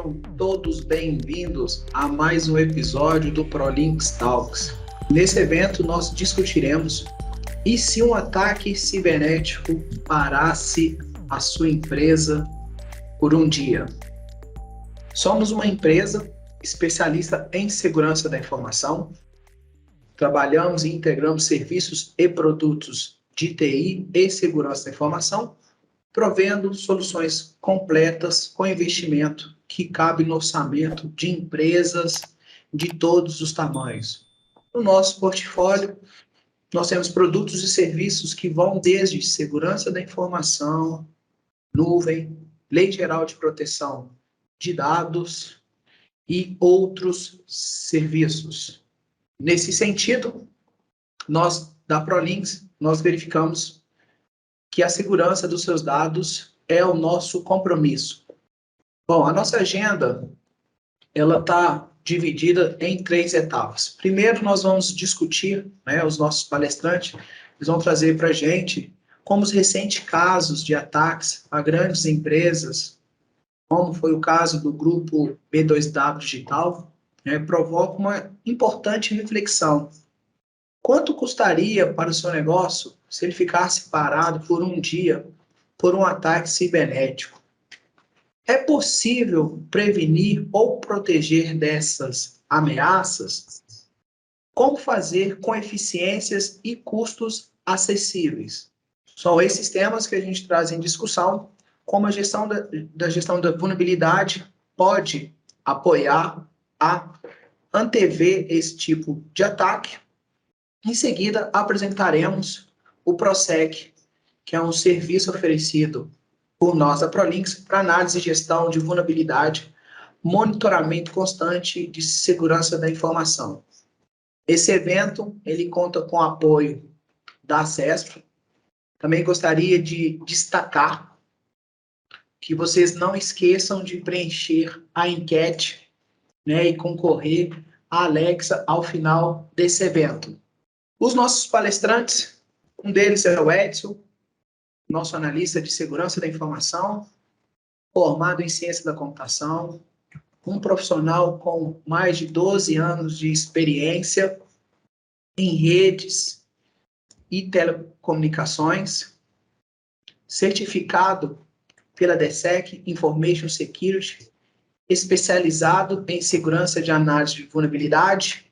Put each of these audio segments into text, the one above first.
Sejam todos bem-vindos a mais um episódio do ProLinks Talks. Nesse evento, nós discutiremos e se um ataque cibernético parasse a sua empresa por um dia. Somos uma empresa especialista em segurança da informação. Trabalhamos e integramos serviços e produtos de TI e segurança da informação, provendo soluções completas com investimento que cabe no orçamento de empresas de todos os tamanhos. No nosso portfólio, nós temos produtos e serviços que vão desde segurança da informação, nuvem, lei geral de proteção de dados e outros serviços. Nesse sentido, nós, da ProLinks, nós verificamos que a segurança dos seus dados é o nosso compromisso. Bom, a nossa agenda, ela está dividida em 3 etapas. Primeiro, nós vamos discutir, os nossos palestrantes, eles vão trazer para a gente como os recentes casos de ataques a grandes empresas, como foi o caso do grupo B2W Digital, provoca uma importante reflexão. Quanto custaria para o seu negócio se ele ficasse parado por um dia por um ataque cibernético? É possível prevenir ou proteger dessas ameaças? Como fazer com eficiências e custos acessíveis? São esses temas que a gente traz em discussão, como a gestão da vulnerabilidade pode apoiar a antever esse tipo de ataque. Em seguida, apresentaremos o ProSec, que é um serviço oferecido por nós da ProLinks para análise e gestão de vulnerabilidade, monitoramento constante de segurança da informação. Esse evento, ele conta com o apoio da CESP. Também gostaria de destacar que vocês não esqueçam de preencher a enquete, e concorrer à Alexa ao final desse evento. Os nossos palestrantes, um deles é o Edson, nosso analista de segurança da informação, formado em ciência da computação, um profissional com mais de 12 anos de experiência em redes e telecomunicações, certificado pela DSEC Information Security, especializado em segurança de análise de vulnerabilidade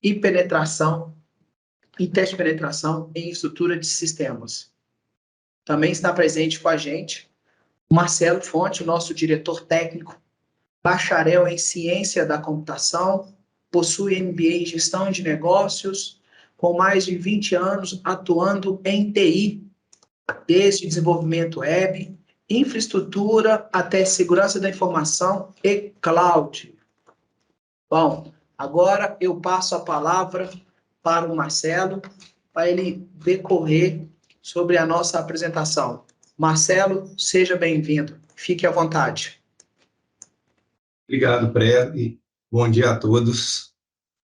e penetração e teste de penetração em estrutura de sistemas. Também está presente com a gente o Marcelo Fonte, nosso diretor técnico, bacharel em ciência da computação, possui MBA em gestão de negócios, com mais de 20 anos atuando em TI, desde desenvolvimento web, infraestrutura até segurança da informação e cloud. Bom, agora eu passo a palavra para o Marcelo, para ele decorrer sobre a nossa apresentação. Marcelo, seja bem-vindo. Fique à vontade. Obrigado, Pré. Bom dia a todos.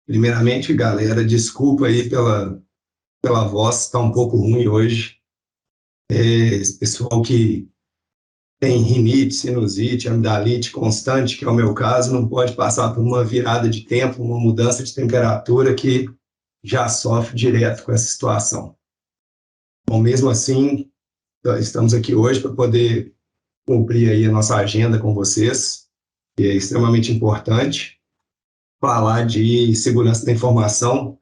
Primeiramente, galera, desculpa aí pela voz, está um pouco ruim hoje. Esse pessoal que tem rinite, sinusite, amidalite constante, que é o meu caso, não pode passar por uma virada de tempo, uma mudança de temperatura que já sofre direto com essa situação. Bom, mesmo assim, estamos aqui hoje para poder cumprir aí a nossa agenda com vocês, que é extremamente importante, falar de segurança da informação,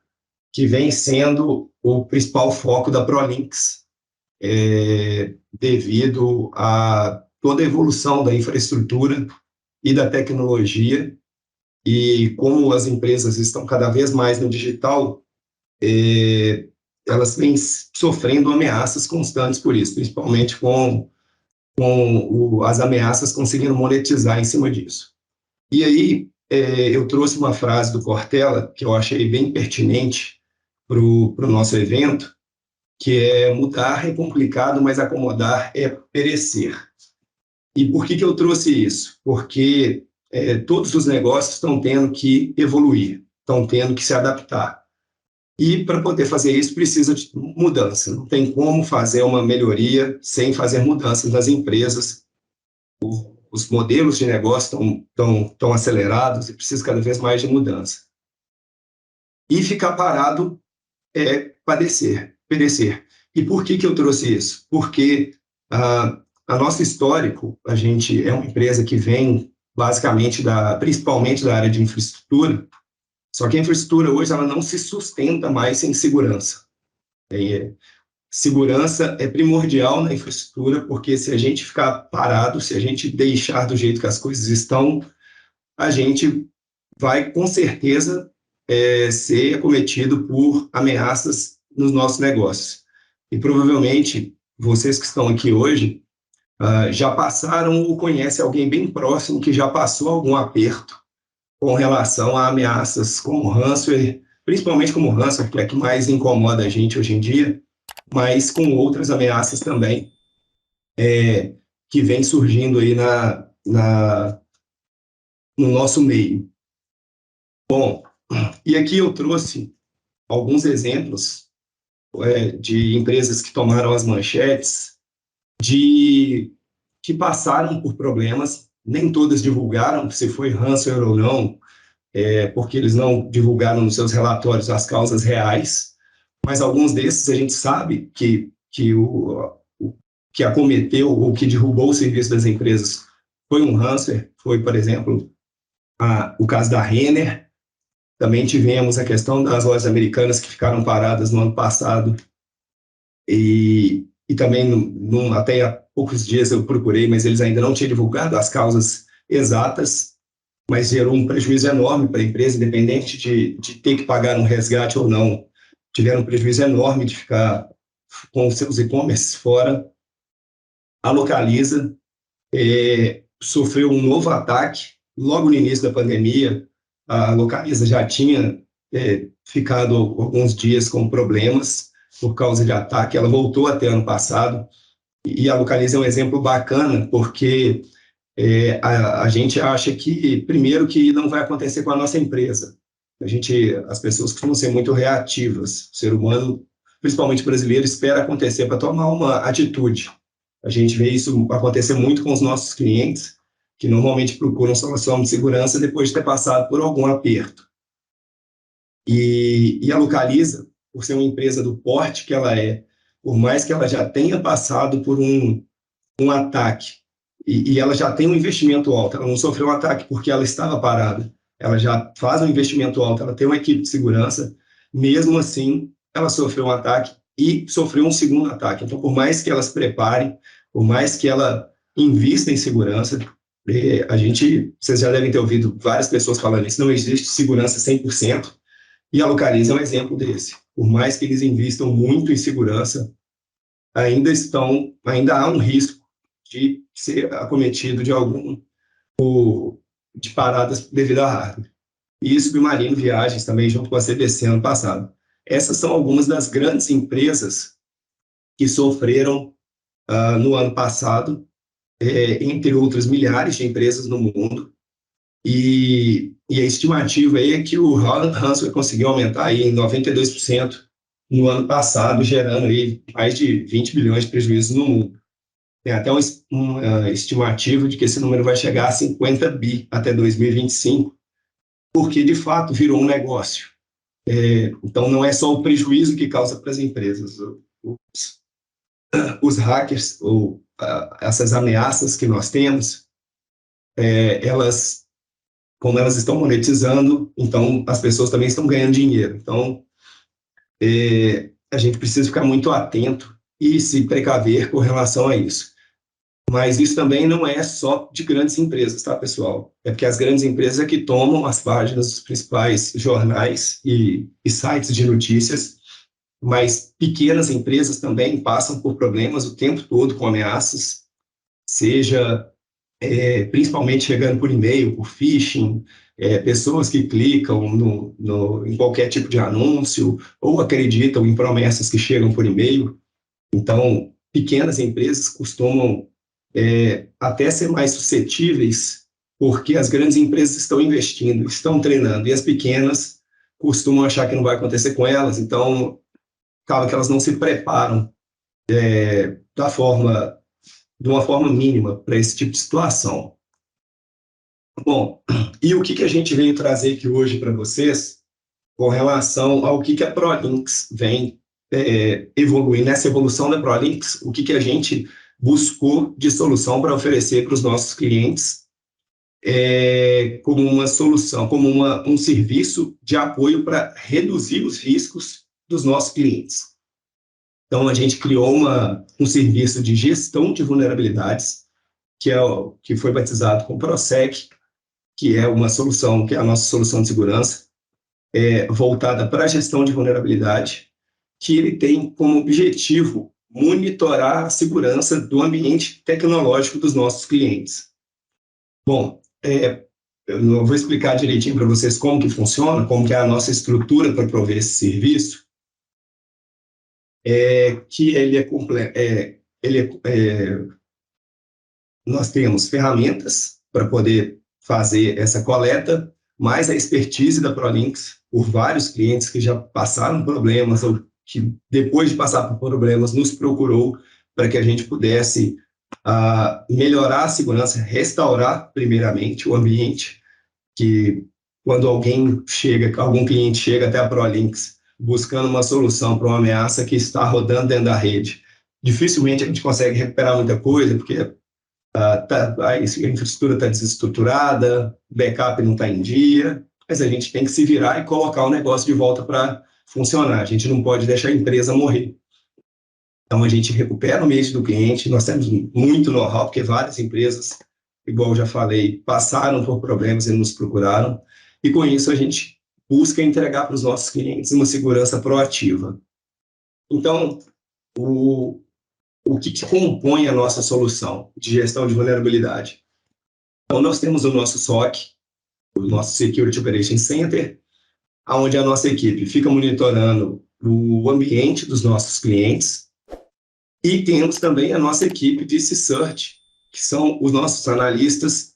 que vem sendo o principal foco da ProLinks, devido a toda a evolução da infraestrutura e da tecnologia, e como as empresas estão cada vez mais no digital, elas vêm sofrendo ameaças constantes por isso, principalmente com as ameaças conseguindo monetizar em cima disso. E aí, eu trouxe uma frase do Cortella, que eu achei bem pertinente para o nosso evento, que é: mudar é complicado, mas acomodar é perecer. E por que eu trouxe isso? Porque todos os negócios estão tendo que evoluir, estão tendo que se adaptar. E para poder fazer isso precisa de mudança. Não tem como fazer uma melhoria sem fazer mudanças nas empresas. os modelos de negócio estão acelerados e precisa cada vez mais de mudança. E ficar parado é perecer. E por que eu trouxe isso? Porque a nosso histórico, a gente é uma empresa que vem basicamente principalmente da área de infraestrutura, só que a infraestrutura hoje ela não se sustenta mais sem segurança. Segurança é primordial na infraestrutura, porque se a gente ficar parado, se a gente deixar do jeito que as coisas estão, a gente vai, com certeza, ser acometido por ameaças nos nossos negócios. E provavelmente, vocês que estão aqui hoje, já passaram ou conhecem alguém bem próximo que já passou algum aperto com relação a ameaças como ransomware, principalmente como ransomware, que é a que mais incomoda a gente hoje em dia, mas com outras ameaças também que vem surgindo aí no nosso meio. Bom, e aqui eu trouxe alguns exemplos de empresas que tomaram as manchetes, que passaram por problemas, nem todas divulgaram se foi ransomware ou não, porque eles não divulgaram nos seus relatórios as causas reais, mas alguns desses a gente sabe que acometeu ou que derrubou o serviço das empresas foi um ransomware, foi, por exemplo, o caso da Renner. Também tivemos a questão das lojas americanas que ficaram paradas no ano passado e também, até há poucos dias eu procurei, mas eles ainda não tinham divulgado as causas exatas, mas gerou um prejuízo enorme para a empresa, independente de ter que pagar um resgate ou não. Tiveram um prejuízo enorme de ficar com os seus e-commerce fora. A Localiza sofreu um novo ataque logo no início da pandemia. A Localiza já tinha ficado alguns dias com problemas por causa de ataque. Ela voltou até ano passado. E a Localiza é um exemplo bacana, porque a gente acha que, primeiro, que não vai acontecer com a nossa empresa. As pessoas costumam ser muito reativas. O ser humano, principalmente brasileiro, espera acontecer para tomar uma atitude. A gente vê isso acontecer muito com os nossos clientes, que normalmente procuram solução de segurança depois de ter passado por algum aperto. E a Localiza, por ser uma empresa do porte que ela por mais que ela já tenha passado por um ataque, e ela já tem um investimento alto, ela não sofreu um ataque porque ela estava parada, ela já faz um investimento alto, ela tem uma equipe de segurança, mesmo assim, ela sofreu um ataque e sofreu um segundo ataque. Então, por mais que ela se prepare, por mais que ela invista em segurança, vocês já devem ter ouvido várias pessoas falando isso, não existe segurança 100%, e a Localiza é um exemplo desse. Por mais que eles invistam muito em segurança, ainda há um risco de ser acometido de paradas devido à hardware. E Submarino Viagens também, junto com a CBC ano passado. Essas são algumas das grandes empresas que sofreram no ano passado, entre outras milhares de empresas no mundo. E a estimativa aí é que o ransomware conseguiu aumentar aí em 92% no ano passado, gerando aí mais de 20 bilhões de prejuízos no mundo. Tem até uma estimativa de que esse número vai chegar a 50 bi até 2025, porque de fato virou um negócio. Então não é só o prejuízo que causa para as empresas. Os hackers, ou essas ameaças que nós temos, como elas estão monetizando, então as pessoas também estão ganhando dinheiro. Então, a gente precisa ficar muito atento e se precaver com relação a isso. Mas isso também não é só de grandes empresas, tá, pessoal? É porque as grandes empresas é que tomam as páginas dos principais jornais e sites de notícias, mas pequenas empresas também passam por problemas o tempo todo com ameaças, seja principalmente chegando por e-mail, por phishing, pessoas que clicam em qualquer tipo de anúncio ou acreditam em promessas que chegam por e-mail. Então, pequenas empresas costumam até ser mais suscetíveis, porque as grandes empresas estão investindo, estão treinando, e as pequenas costumam achar que não vai acontecer com elas, então acaba que elas não se preparam de uma forma mínima para esse tipo de situação. Bom, e o que a gente veio trazer aqui hoje para vocês com relação ao que a ProLinks vem evoluir, nessa evolução da ProLinks, o que a gente buscou de solução para oferecer para os nossos clientes como uma solução, como um serviço de apoio para reduzir os riscos dos nossos clientes. Então, a gente criou um serviço de gestão de vulnerabilidades, que foi batizado com ProSec, que é uma solução, que é a nossa solução de segurança, voltada para a gestão de vulnerabilidade, que ele tem como objetivo monitorar a segurança do ambiente tecnológico dos nossos clientes. Bom, eu vou explicar direitinho para vocês como que funciona, como que é a nossa estrutura para prover esse serviço, que nós temos ferramentas para poder fazer essa coleta, mais a expertise da ProLinks por vários clientes que já passaram problemas ou que, depois de passar por problemas, nos procurou para que a gente pudesse melhorar a segurança, restaurar, primeiramente, o ambiente, que quando algum cliente chega até a ProLinks buscando uma solução para uma ameaça que está rodando dentro da rede, dificilmente a gente consegue recuperar muita coisa, porque a infraestrutura está desestruturada, o backup não está em dia, mas a gente tem que se virar e colocar o negócio de volta para funcionar. A gente não pode deixar a empresa morrer. Então, a gente recupera o ambiente do cliente, nós temos muito know-how, porque várias empresas, igual eu já falei, passaram por problemas e nos procuraram, e com isso a gente busca entregar para os nossos clientes uma segurança proativa. Então, o que compõe a nossa solução de gestão de vulnerabilidade? Então, nós temos o nosso SOC, o nosso Security Operations Center, onde a nossa equipe fica monitorando o ambiente dos nossos clientes, e temos também a nossa equipe de C-Search, que são os nossos analistas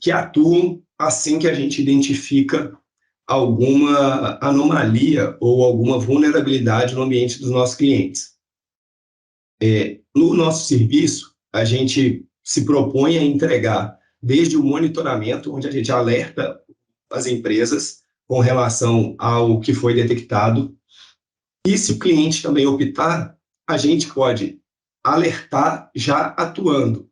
que atuam assim que a gente identifica alguma anomalia ou alguma vulnerabilidade no ambiente dos nossos clientes. No nosso serviço, a gente se propõe a entregar desde o monitoramento, onde a gente alerta as empresas com relação ao que foi detectado, e se o cliente também optar, a gente pode alertar já atuando.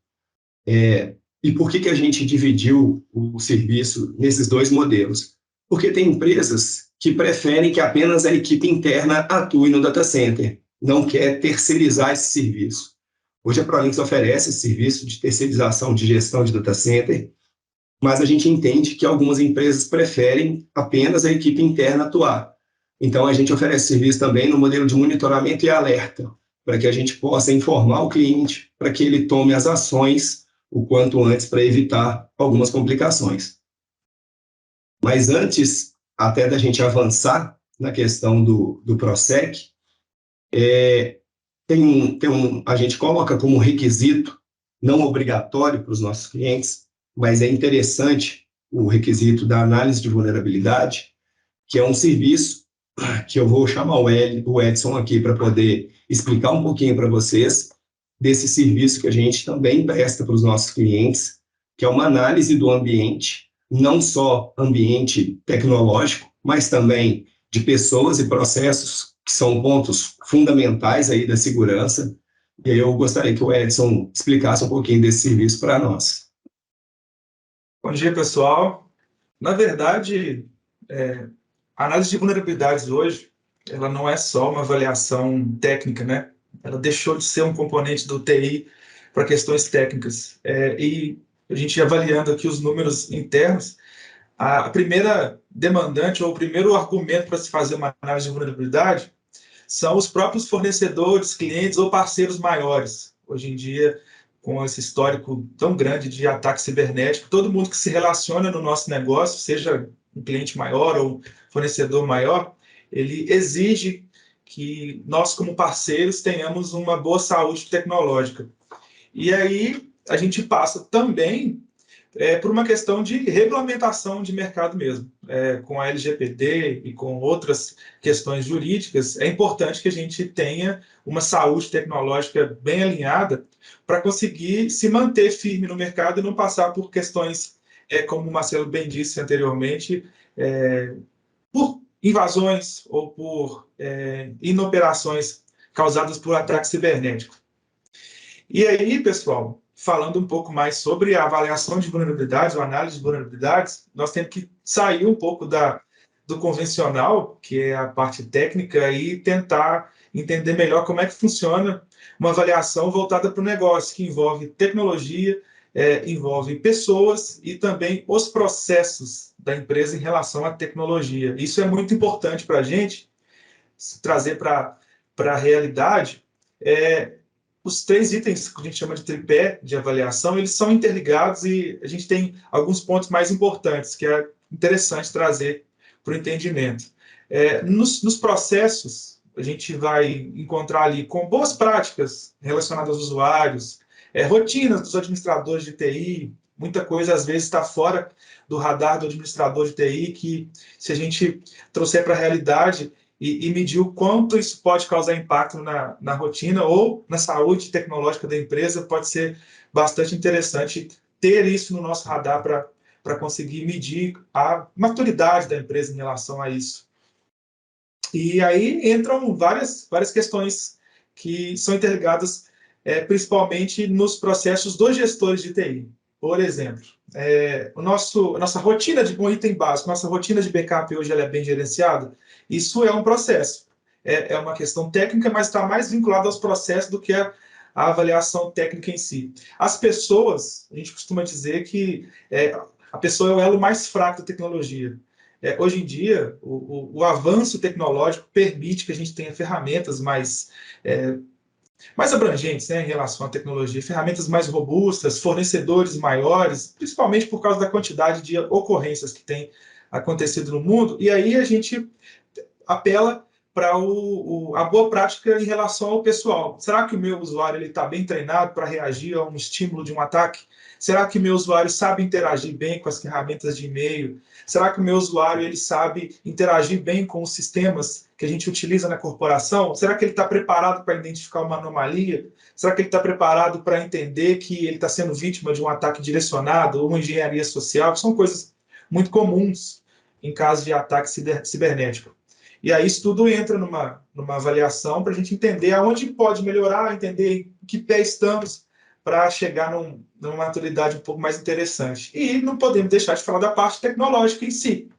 E por que a gente dividiu o serviço nesses dois modelos? Porque tem empresas que preferem que apenas a equipe interna atue no data center, não quer terceirizar esse serviço. Hoje a ProLinks oferece esse serviço de terceirização de gestão de data center, mas a gente entende que algumas empresas preferem apenas a equipe interna atuar. Então, a gente oferece serviço também no modelo de monitoramento e alerta, para que a gente possa informar o cliente, para que ele tome as ações o quanto antes para evitar algumas complicações. Mas antes, até da gente avançar na questão do ProSec, a gente coloca como requisito, não obrigatório para os nossos clientes, mas é interessante o requisito da análise de vulnerabilidade, que é um serviço que eu vou chamar o Edson aqui para poder explicar um pouquinho para vocês desse serviço que a gente também presta para os nossos clientes, que é uma análise do ambiente, não só ambiente tecnológico, mas também de pessoas e processos, que são pontos fundamentais aí da segurança. E aí eu gostaria que o Edson explicasse um pouquinho desse serviço para nós. Bom dia, pessoal. Na verdade, a análise de vulnerabilidades hoje, ela não é só uma avaliação técnica, né? Ela deixou de ser um componente do TI para questões técnicas. E a gente avaliando aqui os números internos, a primeira demandante ou o primeiro argumento para se fazer uma análise de vulnerabilidade são os próprios fornecedores, clientes ou parceiros maiores. Hoje em dia, com esse histórico tão grande de ataque cibernético, todo mundo que se relaciona no nosso negócio, seja um cliente maior ou um fornecedor maior, ele exige que nós, como parceiros, tenhamos uma boa saúde tecnológica. E aí a gente passa também por uma questão de regulamentação de mercado mesmo. Com a LGPD e com outras questões jurídicas, é importante que a gente tenha uma saúde tecnológica bem alinhada para conseguir se manter firme no mercado e não passar por questões como o Marcelo bem disse anteriormente, por invasões ou por inoperações causadas por ataque cibernético. E aí, pessoal, falando um pouco mais sobre a avaliação de vulnerabilidades, ou análise de vulnerabilidades, nós temos que sair um pouco do convencional, que é a parte técnica, e tentar entender melhor como é que funciona uma avaliação voltada para o negócio, que envolve tecnologia, envolve pessoas e também os processos da empresa em relação à tecnologia. Isso é muito importante para a gente trazer para a realidade. Os 3 itens que a gente chama de tripé de avaliação, eles são interligados e a gente tem alguns pontos mais importantes que é interessante trazer para o entendimento. Nos processos, a gente vai encontrar ali com boas práticas relacionadas aos usuários, rotinas dos administradores de TI, muita coisa às vezes está fora do radar do administrador de TI, que se a gente trouxer para a realidade e medir o quanto isso pode causar impacto na rotina ou na saúde tecnológica da empresa, pode ser bastante interessante ter isso no nosso radar para conseguir medir a maturidade da empresa em relação a isso. E aí entram várias questões que são interligadas principalmente nos processos dos gestores de TI. Por exemplo, a nossa rotina de um item básico, nossa rotina de backup hoje ela é bem gerenciada. Isso é um processo. É uma questão técnica, mas está mais vinculado aos processos do que a avaliação técnica em si. As pessoas, a gente costuma dizer que a pessoa é o elo mais fraco da tecnologia. Hoje em dia, o avanço tecnológico permite que a gente tenha ferramentas mais abrangentes, né, em relação à tecnologia, ferramentas mais robustas, fornecedores maiores, principalmente por causa da quantidade de ocorrências que tem acontecido no mundo, e aí a gente apela para a boa prática em relação ao pessoal. Será que o meu usuário está bem treinado para reagir a um estímulo de um ataque? Será que o meu usuário sabe interagir bem com as ferramentas de e-mail? Será que o meu usuário ele sabe interagir bem com os sistemas que a gente utiliza na corporação? Será que ele está preparado para identificar uma anomalia? Será que ele está preparado para entender que ele está sendo vítima de um ataque direcionado ou uma engenharia social? Que são coisas muito comuns em caso de ataque cibernético. E aí isso tudo entra numa avaliação para a gente entender aonde pode melhorar, entender em que pé estamos para chegar numa maturidade um pouco mais interessante. E não podemos deixar de falar da parte tecnológica em si,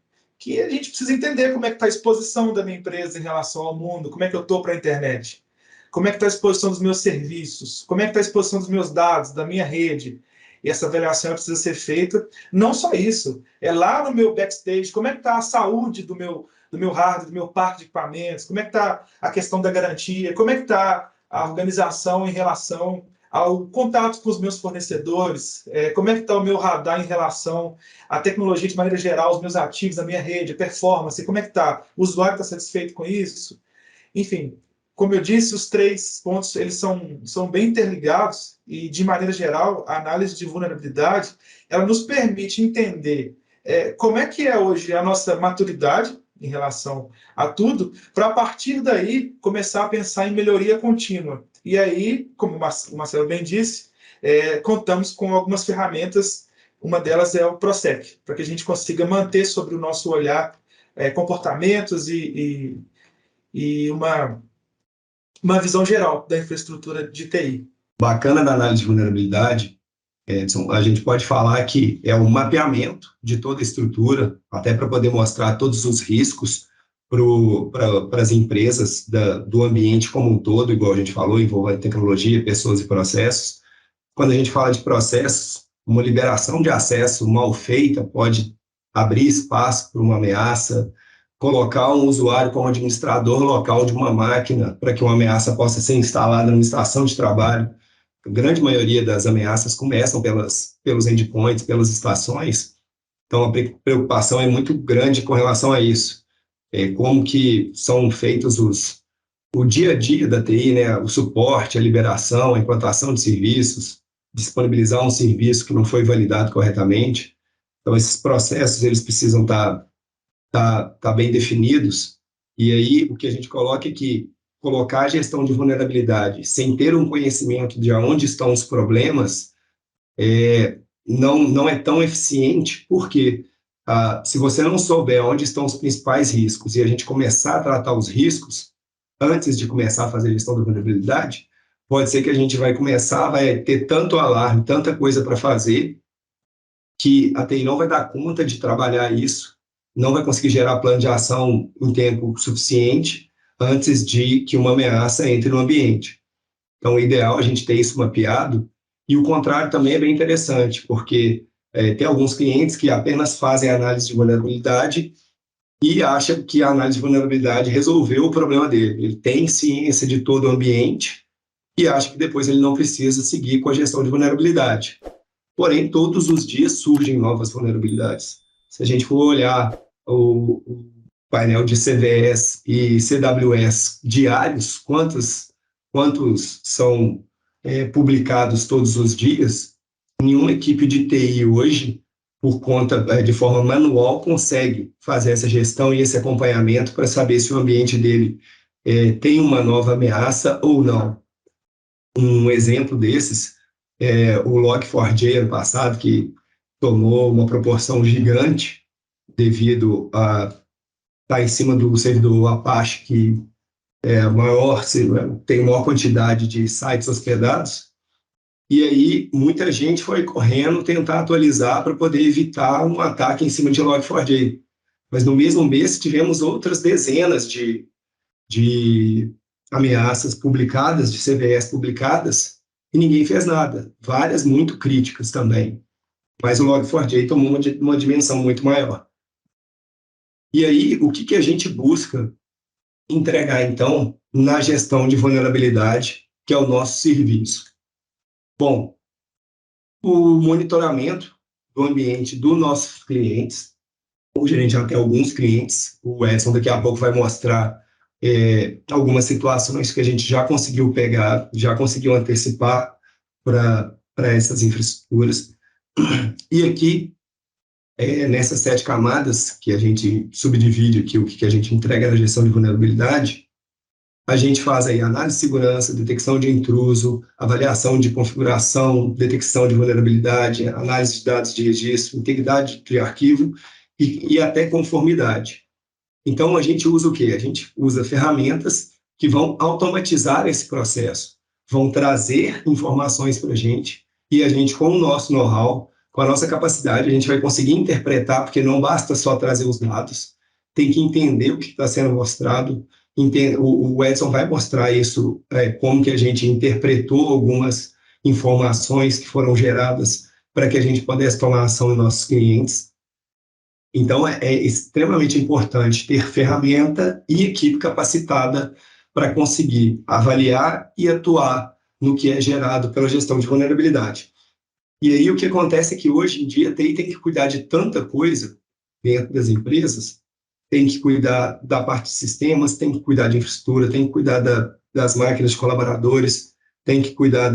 que a gente precisa entender como é que está a exposição da minha empresa em relação ao mundo, como é que eu estou para a internet, como é que está a exposição dos meus serviços, como é que está a exposição dos meus dados, da minha rede. E essa avaliação precisa ser feita. Não só isso, lá no meu backstage, como é que está a saúde do meu hardware, do meu parque de equipamentos, como é que está a questão da garantia, como é que está a organização em relação ao contato com os meus fornecedores, como é que está o meu radar em relação à tecnologia de maneira geral, os meus ativos, a minha rede, a performance, como é que está? O usuário está satisfeito com isso? Enfim, como eu disse, os 3 pontos eles são bem interligados e, de maneira geral, a análise de vulnerabilidade ela nos permite entender como é que é hoje a nossa maturidade em relação a tudo, para a partir daí começar a pensar em melhoria contínua. E aí, como o Marcelo bem disse, contamos com algumas ferramentas, uma delas é o PROSEC, para que a gente consiga manter sobre o nosso olhar comportamentos e uma visão geral da infraestrutura de TI. Bacana da análise de vulnerabilidade, Edson, a gente pode falar que é um mapeamento de toda a estrutura, até para poder mostrar todos os riscos para as empresas do ambiente como um todo, igual a gente falou, envolvendo tecnologia, pessoas e processos. Quando a gente fala de processos, uma liberação de acesso mal feita pode abrir espaço para uma ameaça, colocar um usuário como administrador local de uma máquina para que uma ameaça possa ser instalada numa estação de trabalho. A grande maioria das ameaças começam pelos endpoints, pelas estações, então a preocupação é muito grande com relação a isso. Como que são feitos o dia a dia da TI, né? O suporte, a liberação, a implantação de serviços, disponibilizar um serviço que não foi validado corretamente. Então, esses processos eles precisam estar bem definidos, e aí o que a gente coloca é que colocar a gestão de vulnerabilidade sem ter um conhecimento de onde estão os problemas não é tão eficiente, porque se você não souber onde estão os principais riscos e a gente começar a tratar os riscos antes de começar a fazer a gestão da vulnerabilidade, pode ser que a gente vai ter tanto alarme, tanta coisa para fazer, que a TI não vai dar conta de trabalhar isso, não vai conseguir gerar plano de ação em tempo suficiente antes de que uma ameaça entre no ambiente. Então, o ideal é a gente ter isso mapeado, e o contrário também é bem interessante, porque tem alguns clientes que apenas fazem análise de vulnerabilidade e acham que a análise de vulnerabilidade resolveu o problema dele. Ele tem ciência de todo o ambiente e acha que depois ele não precisa seguir com a gestão de vulnerabilidade. Porém, todos os dias surgem novas vulnerabilidades. Se a gente for olhar o painel de CVEs e CWEs diários, quantos são publicados todos os dias, nenhuma equipe de TI hoje, por conta de forma manual, consegue fazer essa gestão e esse acompanhamento para saber se o ambiente dele tem uma nova ameaça ou não. Um exemplo desses é o Log4j ano passado, que tomou uma proporção gigante devido a estar em cima do servidor Apache, que tem a maior quantidade de sites hospedados. E aí, muita gente foi correndo tentar atualizar para poder evitar um ataque em cima de Log4j. Mas no mesmo mês, tivemos outras dezenas de ameaças publicadas, de CVEs publicadas, e ninguém fez nada. Várias muito críticas também. Mas o Log4j tomou uma dimensão muito maior. E aí, o que a gente busca entregar, então, na gestão de vulnerabilidade, que é o nosso serviço? Bom, o monitoramento do ambiente dos nossos clientes. Hoje a gente já tem alguns clientes, o Edson daqui a pouco vai mostrar algumas situações que a gente já conseguiu pegar, já conseguiu antecipar para essas infraestruturas. E aqui, nessas 7 camadas que a gente subdivide aqui, o que a gente entrega na gestão de vulnerabilidade, a gente faz aí análise de segurança, detecção de intruso, avaliação de configuração, detecção de vulnerabilidade, análise de dados de registro, integridade de arquivo e até conformidade. Então, a gente usa o quê? A gente usa ferramentas que vão automatizar esse processo, vão trazer informações para a gente, e a gente, com o nosso know-how, com a nossa capacidade, a gente vai conseguir interpretar, porque não basta só trazer os dados, tem que entender o que está sendo mostrado. O Edson vai mostrar isso, como que a gente interpretou algumas informações que foram geradas para que a gente pudesse tomar ação nos nossos clientes. Então, é extremamente importante ter ferramenta e equipe capacitada para conseguir avaliar e atuar no que é gerado pela gestão de vulnerabilidade. E aí, o que acontece é que, hoje em dia, a TI tem que cuidar de tanta coisa dentro das empresas, tem que cuidar da parte de sistemas, tem que cuidar de infraestrutura, tem que cuidar das máquinas de colaboradores, tem que cuidar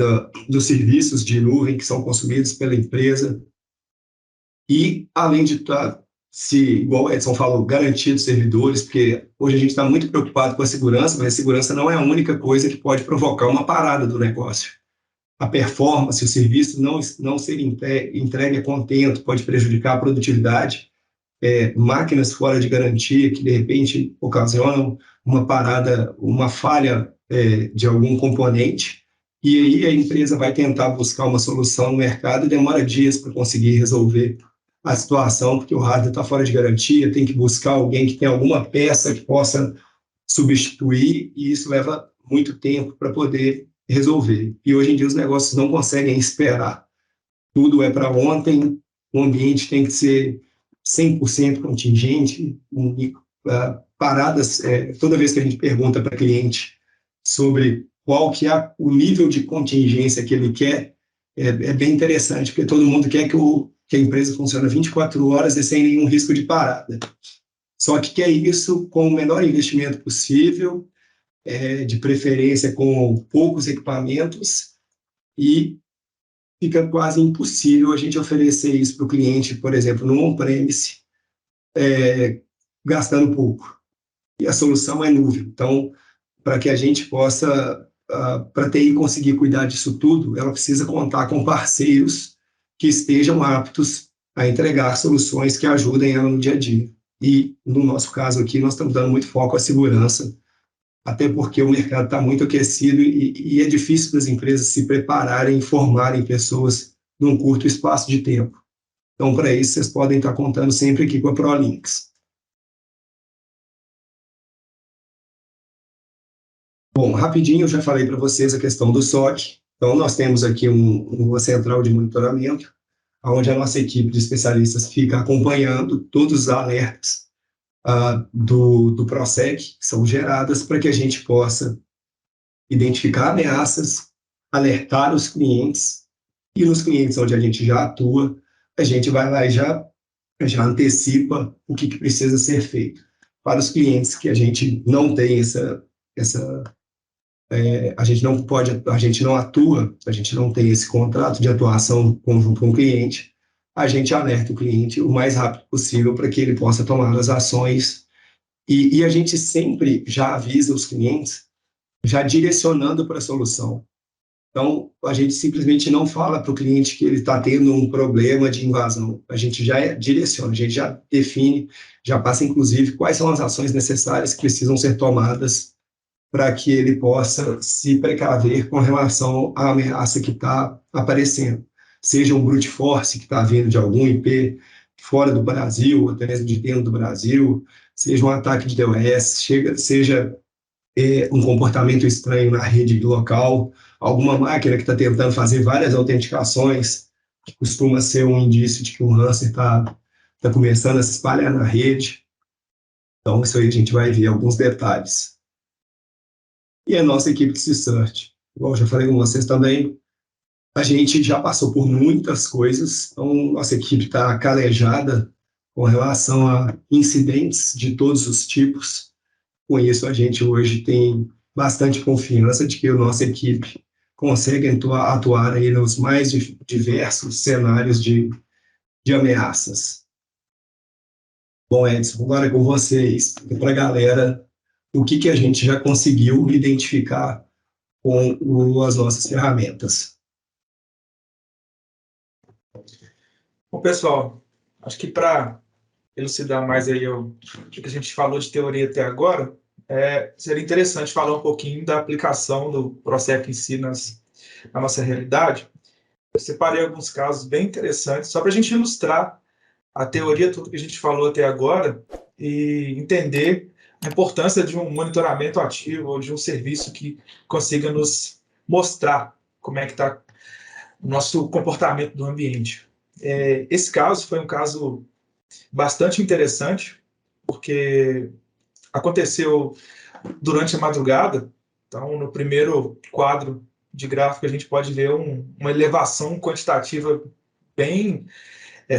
dos serviços de nuvem que são consumidos pela empresa. E, além de estar, igual o Edson falou, garantir os servidores, porque hoje a gente está muito preocupado com a segurança, mas a segurança não é a única coisa que pode provocar uma parada do negócio. A performance, o serviço não ser entregue a contento pode prejudicar a produtividade. Máquinas fora de garantia que, de repente, ocasionam uma parada, uma falha de algum componente, e aí a empresa vai tentar buscar uma solução no mercado e demora dias para conseguir resolver a situação, porque o hardware está fora de garantia, tem que buscar alguém que tem alguma peça que possa substituir, e isso leva muito tempo para poder resolver. E hoje em dia os negócios não conseguem esperar. Tudo é para ontem, o ambiente tem que ser 100% contingente, paradas, toda vez que a gente pergunta para cliente sobre qual que é o nível de contingência que ele quer, é bem interessante, porque todo mundo quer que a empresa funcione 24 horas e sem nenhum risco de parada. Só que quer isso com o menor investimento possível, de preferência com poucos equipamentos, e fica quase impossível a gente oferecer isso para o cliente, por exemplo, no on-premise, gastando pouco. E a solução é nuvem. Então, para que a gente possa, para a TI conseguir cuidar disso tudo, ela precisa contar com parceiros que estejam aptos a entregar soluções que ajudem ela no dia a dia. E, no nosso caso aqui, nós estamos dando muito foco à segurança, até porque o mercado está muito aquecido e é difícil para as empresas se prepararem e formarem pessoas num curto espaço de tempo. Então, para isso, vocês podem estar contando sempre aqui com a ProLinks. Bom, rapidinho, eu já falei para vocês a questão do SOC. Então, nós temos aqui uma central de monitoramento, onde a nossa equipe de especialistas fica acompanhando todos os alertas do PROSEC, que são geradas para que a gente possa identificar ameaças, alertar os clientes, e nos clientes onde a gente já atua, a gente vai lá e já antecipa o que precisa ser feito. Para os clientes que a gente não tem a gente não pode, a gente não atua, a gente não tem esse contrato de atuação conjunto com o cliente, a gente alerta o cliente o mais rápido possível para que ele possa tomar as ações e a gente sempre já avisa os clientes, já direcionando para a solução. Então, a gente simplesmente não fala para o cliente que ele está tendo um problema de invasão. A gente já direciona, a gente já define, já passa, inclusive, quais são as ações necessárias que precisam ser tomadas para que ele possa se precaver com relação à ameaça que está aparecendo. Seja um brute force que está vindo de algum IP fora do Brasil, até mesmo de dentro do Brasil, seja um ataque de DOS, seja um comportamento estranho na rede local, alguma máquina que está tentando fazer várias autenticações, que costuma ser um indício de que um ransomware está começando a se espalhar na rede. Então, isso aí a gente vai ver alguns detalhes. E a nossa equipe de C-Search, igual eu já falei com vocês também, a gente já passou por muitas coisas, então nossa equipe está calejada com relação a incidentes de todos os tipos. Com isso, a gente hoje tem bastante confiança de que a nossa equipe consegue atuar aí nos mais diversos cenários de ameaças. Bom, Edson, agora com vocês, para a galera, o que a gente já conseguiu identificar com as nossas ferramentas. Bom, pessoal, acho que para elucidar mais aí o que a gente falou de teoria até agora, seria interessante falar um pouquinho da aplicação do PROSEC em si na nossa realidade. Eu separei alguns casos bem interessantes, só para a gente ilustrar a teoria, tudo que a gente falou até agora, e entender a importância de um monitoramento ativo ou de um serviço que consiga nos mostrar como é que está o nosso comportamento do ambiente. Esse caso foi um caso bastante interessante, porque aconteceu durante a madrugada. Então, no primeiro quadro de gráfico, a gente pode ver uma elevação quantitativa bem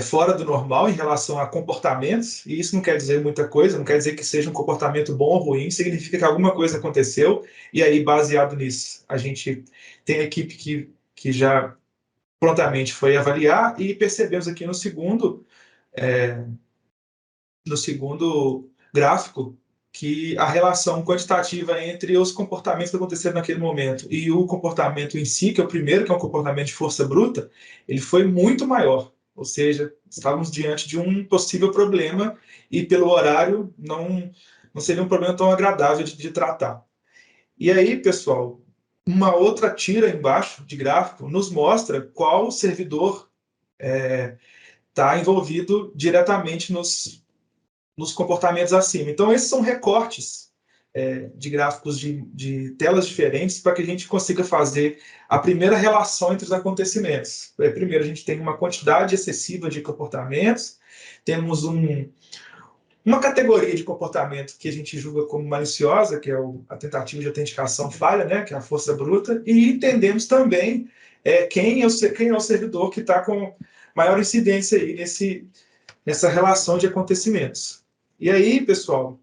fora do normal em relação a comportamentos, e isso não quer dizer muita coisa, não quer dizer que seja um comportamento bom ou ruim, significa que alguma coisa aconteceu, e aí, baseado nisso, a gente tem a equipe que já prontamente foi avaliar, e percebemos aqui no segundo gráfico que a relação quantitativa entre os comportamentos que aconteceram naquele momento e o comportamento em si, que é o primeiro, que é um comportamento de força bruta, ele foi muito maior. Ou seja, estávamos diante de um possível problema e, pelo horário, não seria um problema tão agradável de tratar. E aí, pessoal, uma outra tira embaixo de gráfico nos mostra qual servidor está envolvido diretamente nos comportamentos acima. Então, esses são recortes de gráficos de telas diferentes para que a gente consiga fazer a primeira relação entre os acontecimentos. Primeiro, a gente tem uma quantidade excessiva de comportamentos, temos uma categoria de comportamento que a gente julga como maliciosa, que é a tentativa de autenticação falha, né, que é a força bruta, e entendemos também quem é o servidor que está com maior incidência aí nessa relação de acontecimentos. E aí, pessoal,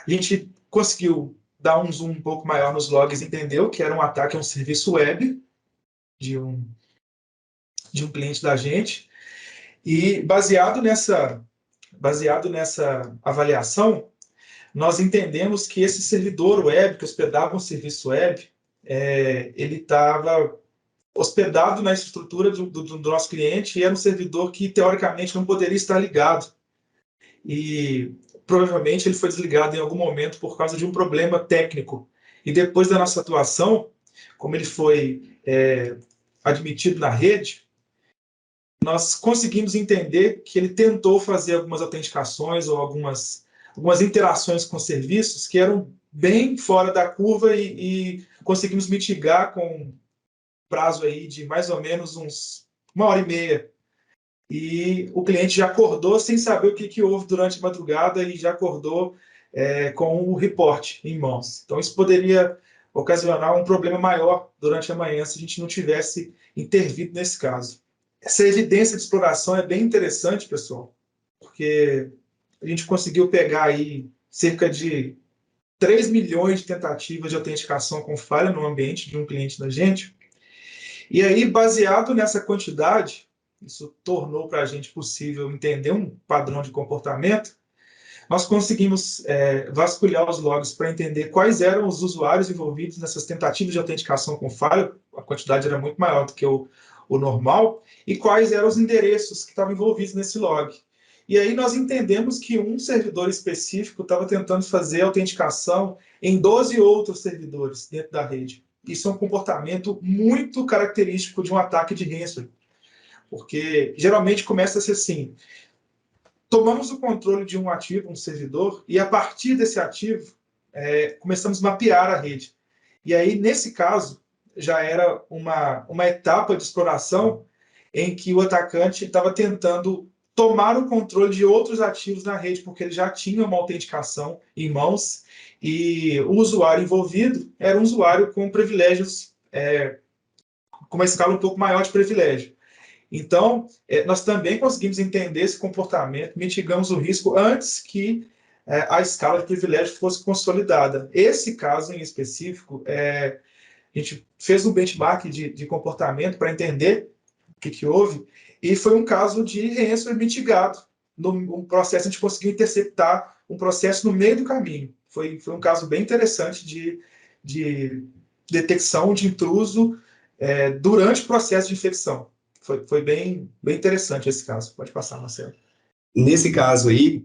a gente conseguiu dar um zoom um pouco maior nos logs, entendeu que era um ataque a um serviço web de um cliente da gente, e baseado nessa avaliação, nós entendemos que esse servidor web, que hospedava um serviço web, ele estava hospedado na estrutura do nosso cliente e era um servidor que, teoricamente, não poderia estar ligado. E provavelmente ele foi desligado em algum momento por causa de um problema técnico. E depois da nossa atuação, como ele foi admitido na rede, nós conseguimos entender que ele tentou fazer algumas autenticações ou algumas interações com serviços que eram bem fora da curva e conseguimos mitigar com prazo aí de mais ou menos uma hora e meia. E o cliente já acordou sem saber o que houve durante a madrugada e já acordou com o reporte em mãos. Então, isso poderia ocasionar um problema maior durante a manhã se a gente não tivesse intervido nesse caso. Essa evidência de exploração é bem interessante, pessoal, porque a gente conseguiu pegar aí cerca de 3 milhões de tentativas de autenticação com falha no ambiente de um cliente da gente. E aí, baseado nessa quantidade, isso tornou para a gente possível entender um padrão de comportamento. Nós conseguimos vasculhar os logs para entender quais eram os usuários envolvidos nessas tentativas de autenticação com falha, a quantidade era muito maior do que o normal, e quais eram os endereços que estavam envolvidos nesse log. E aí nós entendemos que um servidor específico estava tentando fazer autenticação em 12 outros servidores dentro da rede. Isso é um comportamento muito característico de um ataque de ransomware, porque geralmente começa a ser assim: tomamos o controle de um ativo, um servidor, e a partir desse ativo começamos a mapear a rede. E aí, nesse caso, já era uma etapa de exploração em que o atacante estava tentando tomar o controle de outros ativos na rede, porque ele já tinha uma autenticação em mãos e o usuário envolvido era um usuário com privilégios, com uma escala um pouco maior de privilégio. Então, nós também conseguimos entender esse comportamento, mitigamos o risco antes que a escala de privilégio fosse consolidada. Esse caso em específico, a gente fez um benchmark de comportamento para entender o que houve, e foi um caso de ransomware mitigado. No processo, a gente conseguiu interceptar um processo no meio do caminho. Foi um caso bem interessante de detecção de intruso durante o processo de infecção. Foi bem interessante esse caso. Pode passar, Marcelo. Nesse caso aí,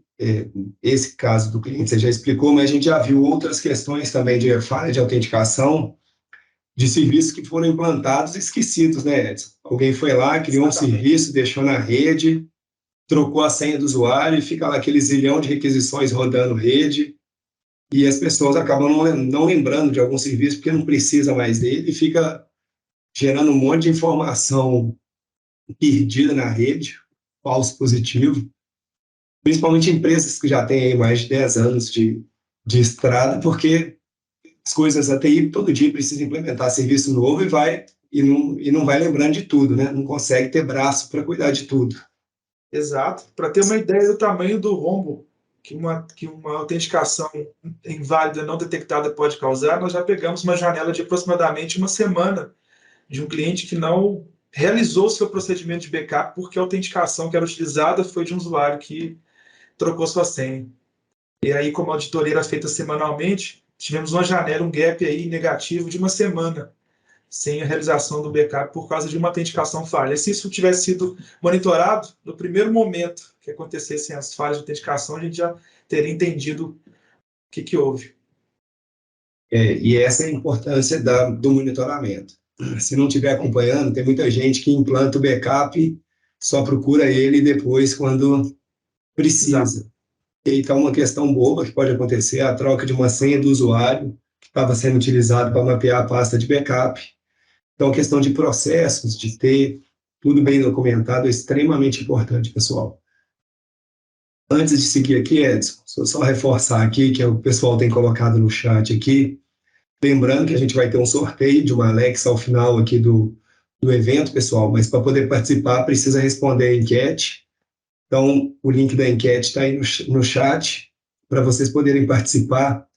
esse caso do cliente você já explicou, mas a gente já viu outras questões também de falha de autenticação de serviços que foram implantados e esquecidos, né, Edson? Alguém foi lá, criou um serviço, deixou na rede, trocou a senha do usuário e fica lá aquele zilhão de requisições rodando rede e as pessoas acabam não lembrando de algum serviço porque não precisa mais dele e fica gerando um monte de informação perdida na rede, falso positivo, principalmente empresas que já têm aí mais de 10 anos de estrada, porque as coisas, a TI todo dia precisa implementar serviço novo e não vai lembrando de tudo, né? Não consegue ter braço para cuidar de tudo. Exato. Para ter uma ideia do tamanho do rombo que uma autenticação inválida não detectada pode causar, nós já pegamos uma janela de aproximadamente uma semana de um cliente que não realizou seu procedimento de backup porque a autenticação que era utilizada foi de um usuário que trocou sua senha. E aí, como a auditoria era feita semanalmente, tivemos uma janela, um gap aí negativo de uma semana sem a realização do backup por causa de uma autenticação falha. E se isso tivesse sido monitorado, no primeiro momento que acontecessem as falhas de autenticação, a gente já teria entendido o que houve. E essa é a importância do monitoramento. Se não estiver acompanhando, tem muita gente que implanta o backup, só procura ele depois quando precisa. Exato. Então, uma questão boba que pode acontecer é a troca de uma senha do usuário que estava sendo utilizado para mapear a pasta de backup. Então, a questão de processos, de ter tudo bem documentado é extremamente importante, pessoal. Antes de seguir aqui, Edson, só reforçar aqui que o pessoal tem colocado no chat aqui, lembrando que a gente vai ter um sorteio de uma Alexa ao final aqui do evento, pessoal, mas para poder participar precisa responder a enquete. Então, o link da enquete está aí no chat para vocês poderem participar.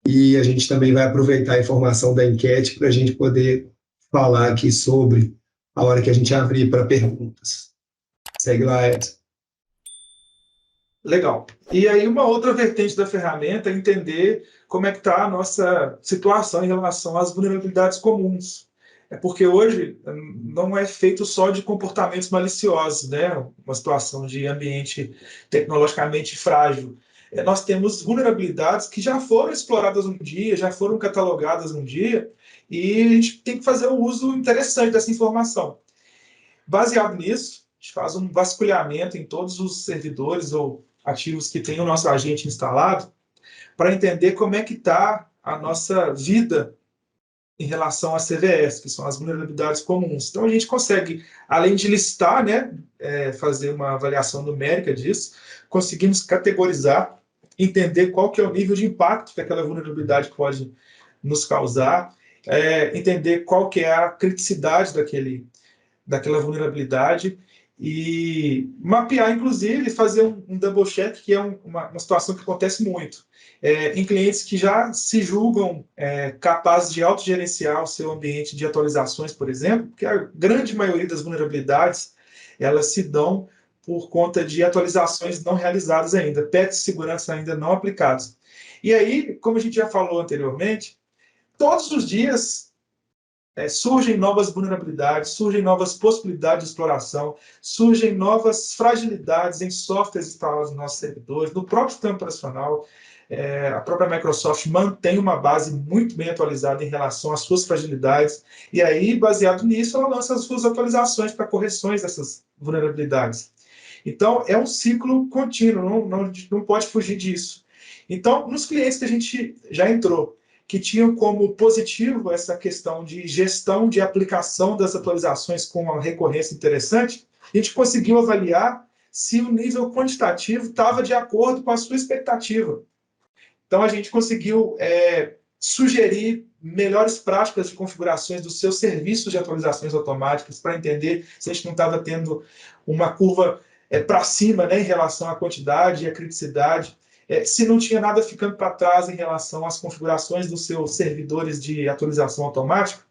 E a gente também vai aproveitar a informação da enquete para a gente poder falar aqui sobre a hora que a gente abrir para perguntas. Segue lá, Edson. Legal. E aí, uma outra vertente da ferramenta é entender como é que está a nossa situação em relação às vulnerabilidades comuns. É porque hoje não é feito só de comportamentos maliciosos, né? Uma situação de ambiente tecnologicamente frágil. Nós temos vulnerabilidades que já foram exploradas um dia, já foram catalogadas um dia, e a gente tem que fazer um uso interessante dessa informação. Baseado nisso, a gente faz um vasculhamento em todos os servidores ou ativos que tem o nosso agente instalado, para entender como é que está a nossa vida em relação às CVEs, que são as vulnerabilidades comuns. Então, a gente consegue, além de listar, né, fazer uma avaliação numérica disso, conseguimos categorizar, entender qual que é o nível de impacto que aquela vulnerabilidade pode nos causar, entender qual que é a criticidade daquela vulnerabilidade e mapear, inclusive, fazer um double check, que é uma situação que acontece muito. Em clientes que já se julgam capazes de autogerenciar o seu ambiente de atualizações, por exemplo, porque a grande maioria das vulnerabilidades elas se dão por conta de atualizações não realizadas ainda, patches de segurança ainda não aplicados. E aí, como a gente já falou anteriormente, todos os dias surgem novas vulnerabilidades, surgem novas possibilidades de exploração, surgem novas fragilidades em softwares instalados nos nossos servidores, no próprio sistema operacional. A própria Microsoft mantém uma base muito bem atualizada em relação às suas fragilidades, e aí, baseado nisso, ela lança as suas atualizações para correções dessas vulnerabilidades. Então, é um ciclo contínuo, não pode fugir disso. Então, nos clientes que a gente já entrou, que tinham como positivo essa questão de gestão de aplicação das atualizações com uma recorrência interessante, a gente conseguiu avaliar se o nível quantitativo estava de acordo com a sua expectativa. Então, a gente conseguiu sugerir melhores práticas de configurações dos seus serviços de atualizações automáticas para entender se a gente não estava tendo uma curva para cima, né, em relação à quantidade e à criticidade. Se não tinha nada ficando para trás em relação às configurações dos seus servidores de atualização automática,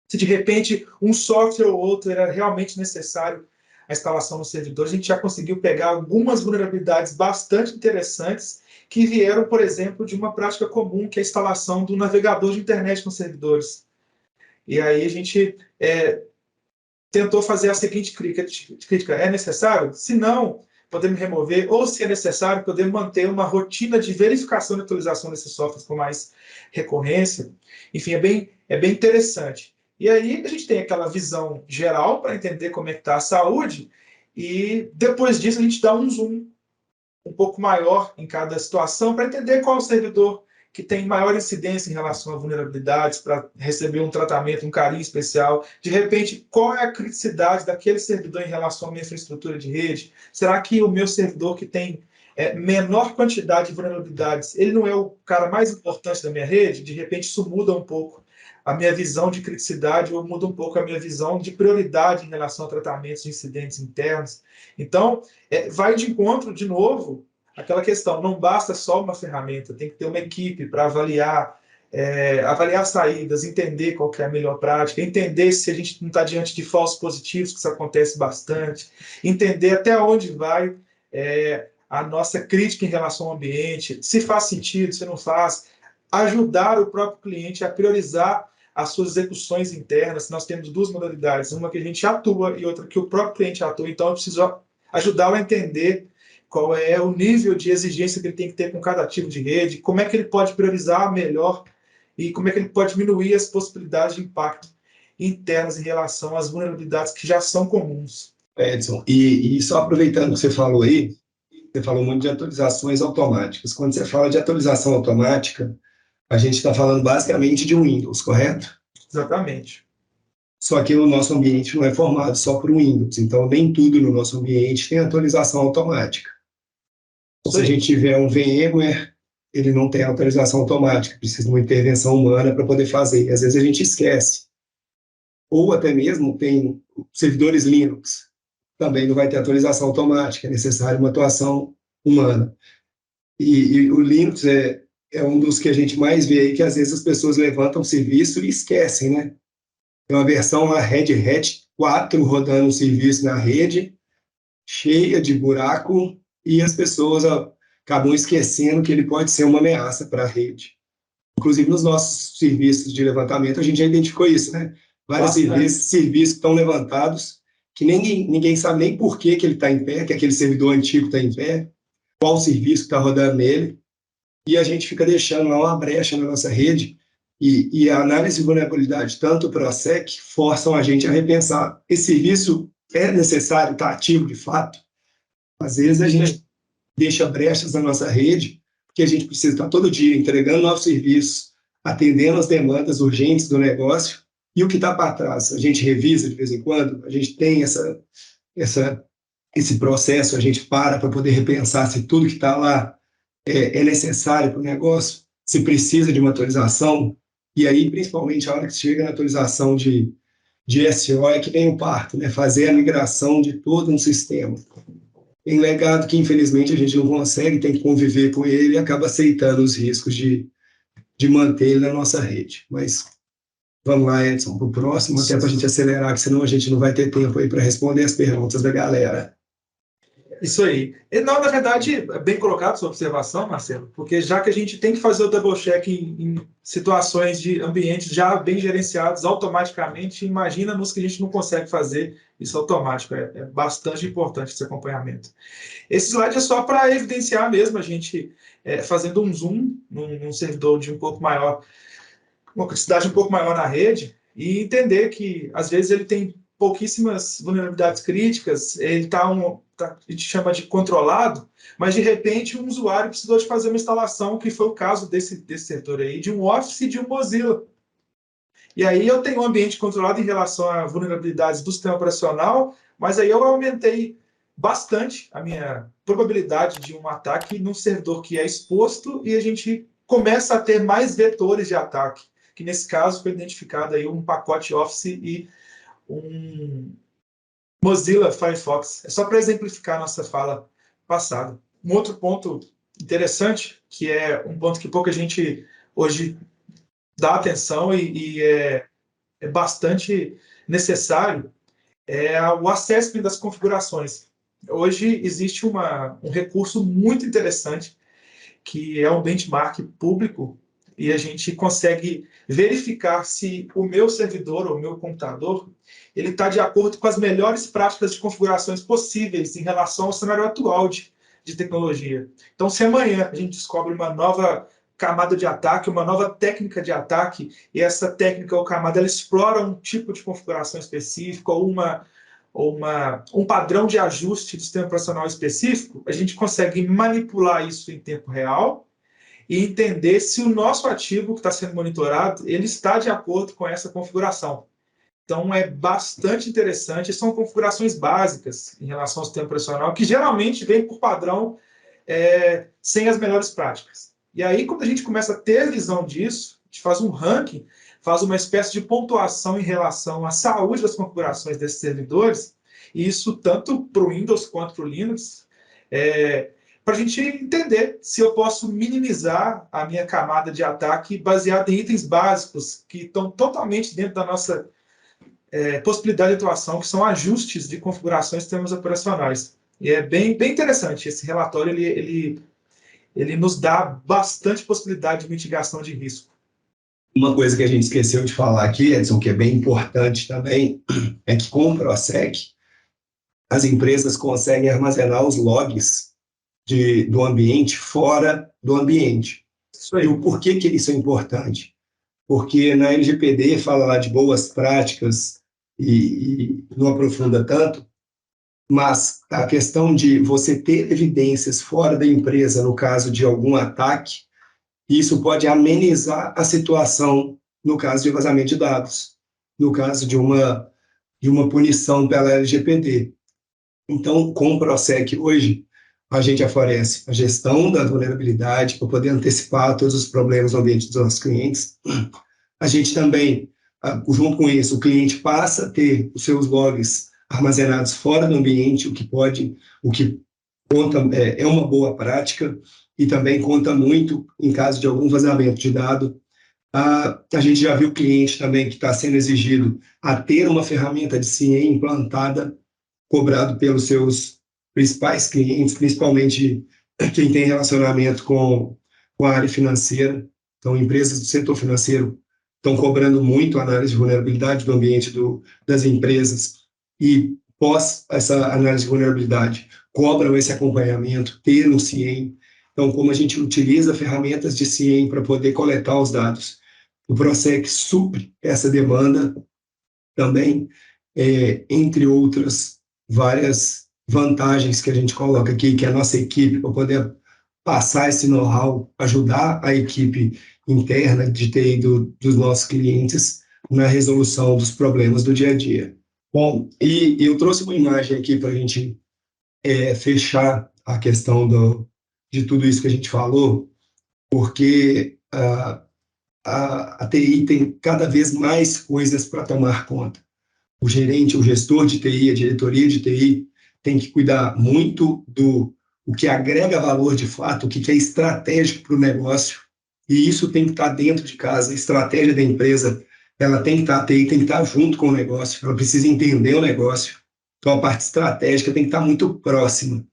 se de repente um software ou outro era realmente necessário a instalação no servidor, a gente já conseguiu pegar algumas vulnerabilidades bastante interessantes que vieram, por exemplo, de uma prática comum, que é a instalação do navegador de internet nos servidores. E aí a gente tentou fazer a seguinte crítica: é necessário? Se não, podemos remover, ou se é necessário, podemos manter uma rotina de verificação e atualização desses softwares com mais recorrência. Enfim, é bem interessante. E aí a gente tem aquela visão geral para entender como é que está a saúde, e depois disso a gente dá um zoom um pouco maior em cada situação para entender qual é o servidor que tem maior incidência em relação a vulnerabilidades, para receber um tratamento, um carinho especial. De repente, qual é a criticidade daquele servidor em relação à minha infraestrutura de rede? Será que o meu servidor que tem menor quantidade de vulnerabilidades, ele não é o cara mais importante da minha rede? De repente, isso muda um pouco a minha visão de criticidade, ou muda um pouco a minha visão de prioridade em relação a tratamentos de incidentes internos. Então, vai de encontro, de novo, aquela questão: não basta só uma ferramenta, tem que ter uma equipe para avaliar saídas, entender qual que é a melhor prática, entender se a gente não está diante de falsos positivos, que isso acontece bastante, entender até onde vai a nossa crítica em relação ao ambiente, se faz sentido, se não faz, ajudar o próprio cliente a priorizar as suas execuções internas. Nós temos duas modalidades, uma que a gente atua e outra que o próprio cliente atua, então eu preciso ajudá-lo a entender qual é o nível de exigência que ele tem que ter com cada ativo de rede, como é que ele pode priorizar melhor e como é que ele pode diminuir as possibilidades de impacto internas em relação às vulnerabilidades que já são comuns. Edson, e só aproveitando o que você falou aí, você falou muito de atualizações automáticas. Quando você fala de atualização automática, a gente está falando basicamente de Windows, correto? Exatamente. Só que o nosso ambiente não é formado só por Windows, então nem tudo no nosso ambiente tem atualização automática. Se a gente tiver um VMware, ele não tem atualização automática, precisa de uma intervenção humana para poder fazer, e às vezes a gente esquece. Ou até mesmo tem servidores Linux, também não vai ter atualização automática, é necessário uma atuação humana. E o Linux é um dos que a gente mais vê aí, que às vezes as pessoas levantam o serviço e esquecem, né? Tem uma versão, a Red Hat 4, rodando um serviço na rede, cheia de buraco, e as pessoas acabam esquecendo que ele pode ser uma ameaça para a rede. Inclusive, nos nossos serviços de levantamento, a gente já identificou isso, né? vários serviços que estão levantados, que ninguém sabe nem por que ele está em pé, que aquele servidor antigo está em pé, qual o serviço que está rodando nele, e a gente fica deixando lá uma brecha na nossa rede, e a análise de vulnerabilidade, tanto o PROSEC, forçam a gente a repensar. Esse serviço é necessário, está ativo de fato? Às vezes a gente deixa brechas na nossa rede, porque a gente precisa estar todo dia entregando novos serviços, atendendo as demandas urgentes do negócio, e o que está para trás, a gente revisa de vez em quando, a gente tem esse processo, a gente para poder repensar se tudo que está lá é necessário para o negócio, se precisa de uma atualização, e aí, principalmente, a hora que chega na atualização de SO, é que vem o parto, né? Fazer a migração de todo um sistema. Tem um legado que, infelizmente, a gente não consegue, tem que conviver com ele e acaba aceitando os riscos de manter ele na nossa rede. Mas vamos lá, Edson, para o próximo, até para a gente acelerar, que senão a gente não vai ter tempo aí para responder as perguntas da galera. Isso aí. Não, na verdade, é bem colocado sua observação, Marcelo, porque já que a gente tem que fazer o double check em situações de ambientes já bem gerenciados automaticamente, imagina nos que a gente não consegue fazer isso automático. É bastante importante esse acompanhamento. Esse slide é só para evidenciar mesmo a gente fazendo um zoom num servidor de um pouco maior, uma quantidade um pouco maior na rede, e entender que, às vezes, ele tem pouquíssimas vulnerabilidades críticas, ele a gente chama de controlado, mas, de repente, um usuário precisou de fazer uma instalação, que foi o caso desse setor aí, de um Office e de um Mozilla. E aí eu tenho um ambiente controlado em relação a vulnerabilidades do sistema operacional, mas aí eu aumentei bastante a minha probabilidade de um ataque num servidor que é exposto, e a gente começa a ter mais vetores de ataque, que nesse caso foi identificado aí um pacote Office e um Mozilla Firefox. É só para exemplificar a nossa fala passada. Um outro ponto interessante, que é um ponto que pouca gente hoje dá atenção e é bastante necessário, é o assessment das configurações. Hoje existe um recurso muito interessante, que é um benchmark público, e a gente consegue verificar se o meu servidor ou o meu computador ele está de acordo com as melhores práticas de configurações possíveis em relação ao cenário atual de tecnologia. Então, se amanhã a gente descobre uma nova camada de ataque, uma nova técnica de ataque, e essa técnica ou camada ela explora um tipo de configuração específica ou um padrão de ajuste do sistema operacional específico, a gente consegue manipular isso em tempo real e entender se o nosso ativo que está sendo monitorado ele está de acordo com essa configuração. Então, é bastante interessante. São configurações básicas em relação ao sistema operacional, que geralmente vem por padrão sem as melhores práticas. E aí, quando a gente começa a ter visão disso, a gente faz um ranking, faz uma espécie de pontuação em relação à saúde das configurações desses servidores, e isso tanto para o Windows quanto para o Linux, para a gente entender se eu posso minimizar a minha camada de ataque baseada em itens básicos que estão totalmente dentro da nossa possibilidade de atuação, que são ajustes de configurações de sistemas operacionais. E é bem interessante. Esse relatório ele nos dá bastante possibilidade de mitigação de risco. Uma coisa que a gente esqueceu de falar aqui, Edson, que é bem importante também, é que com o PROSEC, as empresas conseguem armazenar os logs do ambiente fora do ambiente. Isso aí. E o porquê que isso é importante? Porque na LGPD fala lá de boas práticas e não aprofunda tanto, mas a questão de você ter evidências fora da empresa no caso de algum ataque, isso pode amenizar a situação no caso de vazamento de dados, no caso de uma punição pela LGPD. Então, com o PROSEC hoje, a gente oferece a gestão da vulnerabilidade para poder antecipar todos os problemas no ambiente dos nossos clientes. A gente também, junto com isso, o cliente passa a ter os seus logs armazenados fora do ambiente, o que conta, é uma boa prática e também conta muito em caso de algum vazamento de dado. A gente já viu cliente também que está sendo exigido a ter uma ferramenta de CIEM implantada, cobrado pelos seus principais clientes, principalmente quem tem relacionamento com a área financeira. Então, empresas do setor financeiro estão cobrando muito a análise de vulnerabilidade do ambiente das empresas e, pós essa análise de vulnerabilidade, cobram esse acompanhamento, ter um CIEM. Então, como a gente utiliza ferramentas de CIEM para poder coletar os dados, o Prossec supre essa demanda também, entre outras várias vantagens que a gente coloca aqui, que a nossa equipe, para poder passar esse know-how, ajudar a equipe interna de TI dos nossos clientes na resolução dos problemas do dia a dia. Bom, e eu trouxe uma imagem aqui para a gente fechar a questão de tudo isso que a gente falou, porque a TI tem cada vez mais coisas para tomar conta. O gerente, o gestor de TI, a diretoria de TI tem que cuidar muito do o que agrega valor de fato, o que é estratégico para o negócio, e isso tem que estar dentro de casa. A estratégia da empresa, ela tem que estar, a TI tem que estar junto com o negócio, ela precisa entender o negócio. Então, a parte estratégica tem que estar muito próxima.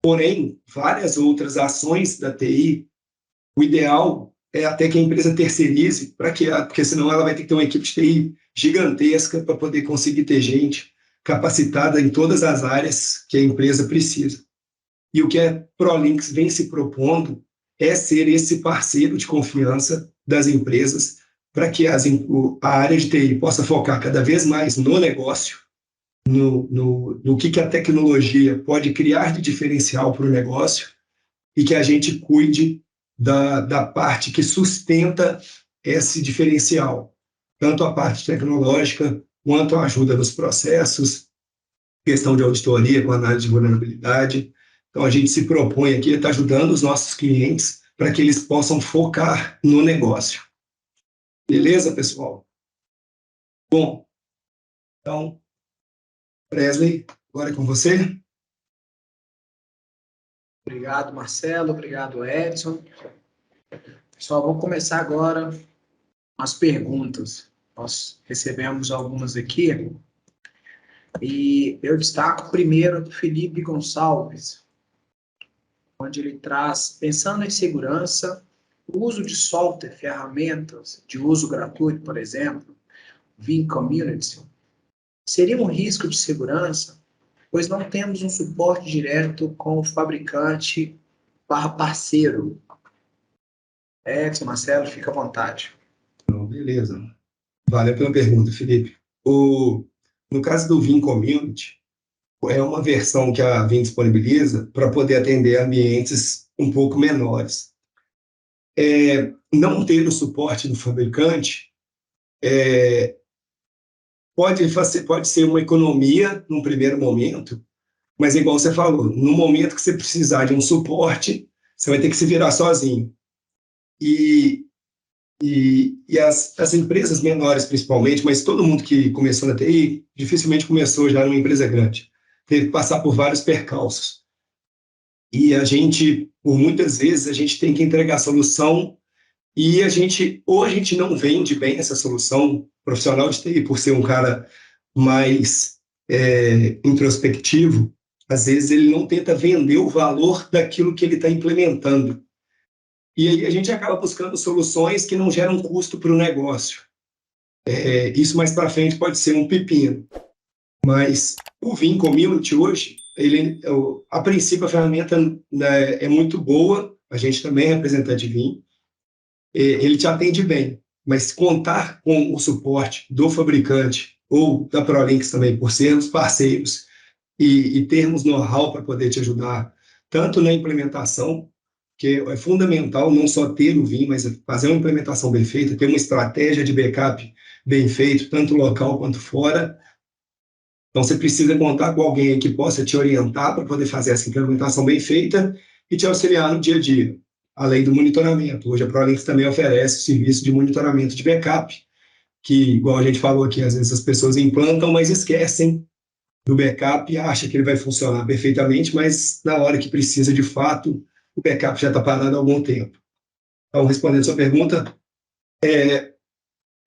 Porém, várias outras ações da TI, o ideal é até que a empresa terceirize, para quê? Porque senão ela vai ter que ter uma equipe de TI gigantesca para poder conseguir ter gente capacitada em todas as áreas que a empresa precisa. E o que a ProLinks vem se propondo é ser esse parceiro de confiança das empresas para que a área de TI possa focar cada vez mais no negócio, no que a tecnologia pode criar de diferencial para o negócio, e que a gente cuide da parte que sustenta esse diferencial, tanto a parte tecnológica quanto a ajuda nos processos, questão de auditoria com análise de vulnerabilidade. Então, a gente se propõe aqui a estar ajudando os nossos clientes para que eles possam focar no negócio. Beleza, pessoal? Bom, então, Presley, agora é com você. Obrigado, Marcelo. Obrigado, Edson. Pessoal, vamos começar agora as perguntas. Nós recebemos algumas aqui. E eu destaco primeiro do Felipe Gonçalves, onde ele traz, pensando em segurança, o uso de software, ferramentas de uso gratuito, por exemplo, Vim Community, seria um risco de segurança, pois não temos um suporte direto com o fabricante barra parceiro. Edson, Marcelo, fica à vontade. Então, beleza. Valeu pela pergunta, Felipe. No caso do Vim Community, é uma versão que a Vim disponibiliza para poder atender ambientes um pouco menores. Não ter o suporte do fabricante pode ser uma economia num primeiro momento, mas igual você falou, no momento que você precisar de um suporte, você vai ter que se virar sozinho. E as empresas menores, principalmente, mas todo mundo que começou na TI, dificilmente começou já numa empresa grande. Teve que passar por vários percalços. E a gente, por muitas vezes, a gente tem que entregar a solução e a gente não vende bem essa solução. O profissional de TI, por ser um cara mais introspectivo, às vezes ele não tenta vender o valor daquilo que ele está implementando. E aí a gente acaba buscando soluções que não geram custo para o negócio. Isso mais para frente pode ser um pepino. Mas o Vim Community hoje, a princípio a ferramenta, né, é muito boa, a gente também é representante de Vim, ele te atende bem, mas contar com o suporte do fabricante ou da ProLinks também, por sermos parceiros e termos know-how para poder te ajudar, tanto na implementação, que é fundamental não só ter o Vim, mas fazer uma implementação bem feita, ter uma estratégia de backup bem feito, tanto local quanto fora. Então, você precisa contar com alguém que possa te orientar para poder fazer essa implementação bem feita e te auxiliar no dia a dia, além do monitoramento. Hoje a ProLinks também oferece o serviço de monitoramento de backup, que, igual a gente falou aqui, às vezes as pessoas implantam, mas esquecem do backup e acham que ele vai funcionar perfeitamente, mas na hora que precisa de fato, o backup já está parado há algum tempo. Então, respondendo a sua pergunta,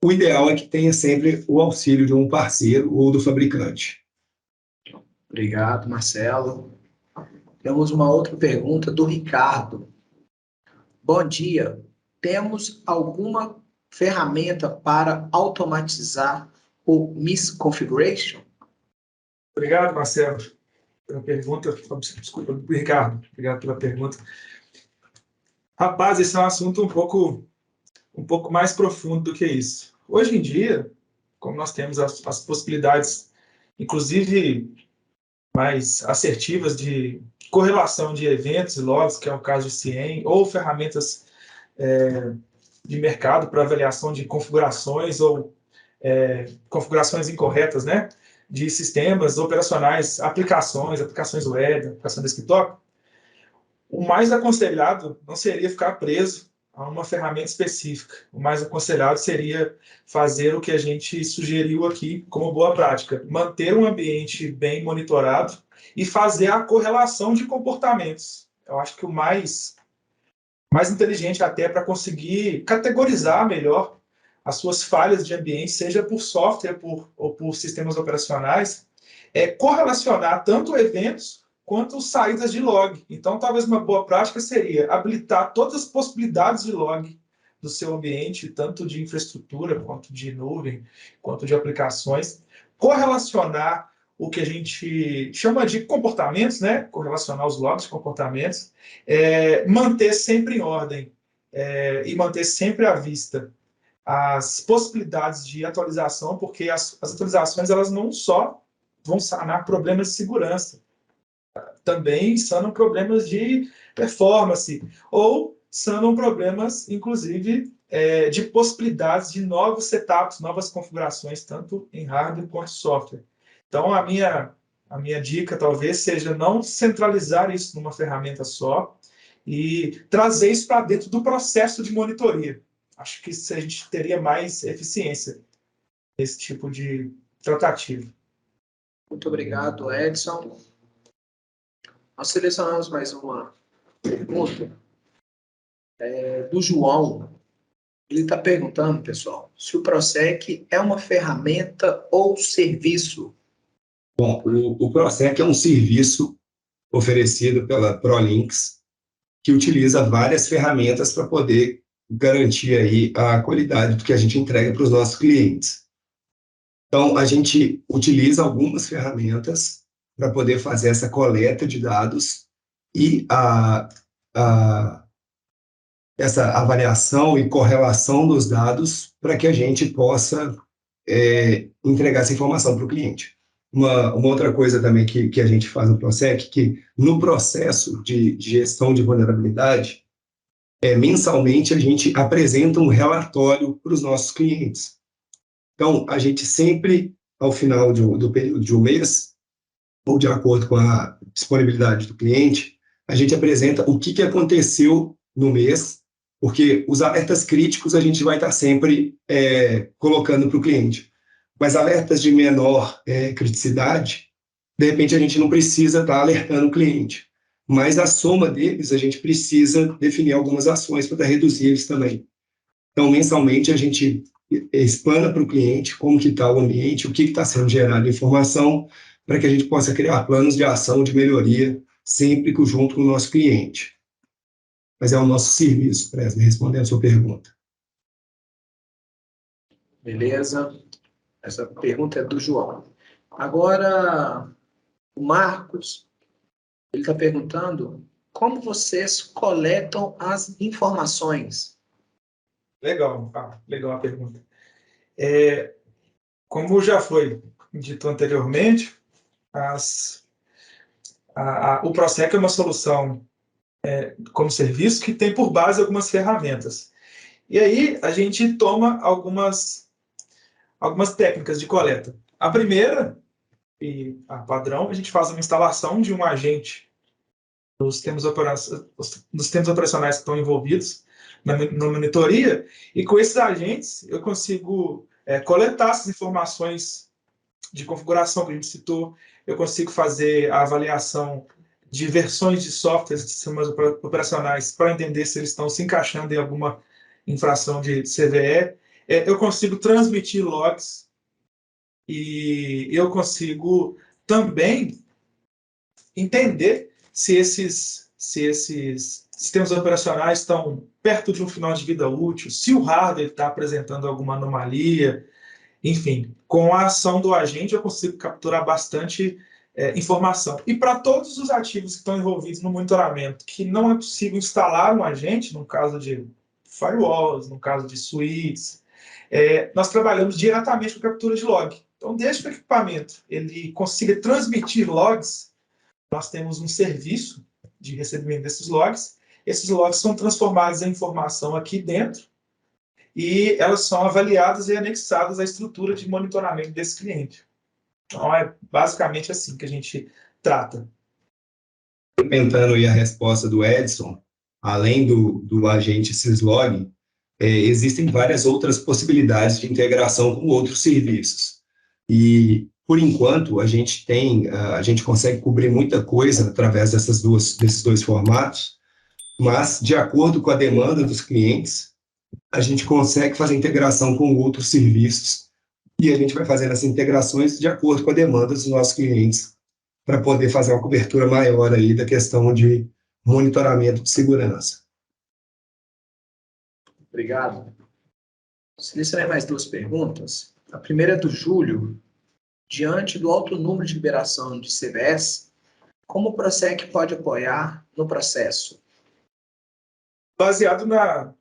o ideal é que tenha sempre o auxílio de um parceiro ou do fabricante. Obrigado, Marcelo. Temos uma outra pergunta do Ricardo. Bom dia. Temos alguma ferramenta para automatizar o misconfiguration? Obrigado, Marcelo, pela pergunta. Desculpa, Ricardo, obrigado pela pergunta. Rapaz, esse é um assunto um pouco mais profundo do que isso. Hoje em dia, como nós temos as possibilidades, inclusive mais assertivas de correlação de eventos e logs, que é o caso de CIEM, ou ferramentas de mercado para avaliação de configurações ou configurações incorretas, né, de sistemas operacionais, aplicações web, aplicação desktop, o mais aconselhado não seria ficar preso a uma ferramenta específica. O mais aconselhado seria fazer o que a gente sugeriu aqui como boa prática, manter um ambiente bem monitorado e fazer a correlação de comportamentos. Eu acho que o mais inteligente até para conseguir categorizar melhor as suas falhas de ambiente, seja por software ou por sistemas operacionais, é correlacionar tanto eventos quanto saídas de log. Então, talvez uma boa prática seria habilitar todas as possibilidades de log do seu ambiente, tanto de infraestrutura, quanto de nuvem, quanto de aplicações, correlacionar o que a gente chama de comportamentos, né? Correlacionar os logs de comportamentos, manter sempre em ordem e manter sempre à vista as possibilidades de atualização, porque as atualizações elas não só vão sanar problemas de segurança, também sanam problemas de performance ou sanam problemas, inclusive, de possibilidades de novos setups, novas configurações, tanto em hardware quanto software. Então, a minha dica talvez seja não centralizar isso numa ferramenta só e trazer isso para dentro do processo de monitoria. Acho que a gente teria mais eficiência nesse tipo de tratativa. Muito obrigado, Edson. Nós selecionamos mais uma pergunta do João. Ele está perguntando, pessoal, se o ProSec é uma ferramenta ou serviço. Bom, o ProSec é um serviço oferecido pela ProLinks, que utiliza várias ferramentas para poder garantir aí a qualidade do que a gente entrega para os nossos clientes. Então, a gente utiliza algumas ferramentas para poder fazer essa coleta de dados e essa avaliação e correlação dos dados para que a gente possa entregar essa informação para o cliente. Uma outra coisa também que a gente faz no ProSec, que no processo de gestão de vulnerabilidade, mensalmente a gente apresenta um relatório para os nossos clientes. Então, a gente sempre, ao final do período de um mês, ou de acordo com a disponibilidade do cliente, a gente apresenta o que aconteceu no mês, porque os alertas críticos a gente vai estar sempre colocando para o cliente. Mas alertas de menor criticidade, de repente a gente não precisa estar alertando o cliente. Mas a soma deles, a gente precisa definir algumas ações para reduzir eles também. Então, mensalmente, a gente explana para o cliente como que está o ambiente, o que está sendo gerado de informação, para que a gente possa criar planos de ação, de melhoria, sempre junto com o nosso cliente. Mas é o nosso serviço, Presley, respondendo a sua pergunta. Beleza? Essa pergunta é do João. Agora, o Marcos, ele está perguntando como vocês coletam as informações. Legal, legal a pergunta. Como já foi dito anteriormente, o ProSec é uma solução como serviço que tem por base algumas ferramentas. E aí a gente toma algumas técnicas de coleta. A primeira, e a padrão, a gente faz uma instalação de um agente nos sistemas operacionais que estão envolvidos na monitoria, e com esses agentes eu consigo coletar essas informações de configuração que a gente citou, eu consigo fazer a avaliação de versões de softwares de sistemas operacionais para entender se eles estão se encaixando em alguma infração de CVE, eu consigo transmitir logs e eu consigo também entender se esses sistemas operacionais estão perto de um final de vida útil, se o hardware está apresentando alguma anomalia, enfim, com a ação do agente eu consigo capturar bastante informação. E para todos os ativos que estão envolvidos no monitoramento, que não é possível instalar um agente, no caso de firewalls, no caso de switches, nós trabalhamos diretamente com captura de log. Então, desde que o equipamento ele consiga transmitir logs, nós temos um serviço de recebimento desses logs. Esses logs são transformados em informação aqui dentro e elas são avaliadas e anexadas à estrutura de monitoramento desse cliente. Então, é basicamente assim que a gente trata. Complementando aí a resposta do Edson, além do agente syslog, existem várias outras possibilidades de integração com outros serviços. E, por enquanto, a gente consegue cobrir muita coisa através desses dois formatos, mas, de acordo com a demanda dos clientes, a gente consegue fazer integração com outros serviços e a gente vai fazendo essas integrações de acordo com a demanda dos nossos clientes para poder fazer uma cobertura maior aí da questão de monitoramento de segurança. Obrigado. Selecionei mais duas perguntas. A primeira é do Júlio. Diante do alto número de liberação de CVS, como o Prosec pode apoiar no processo? Baseado na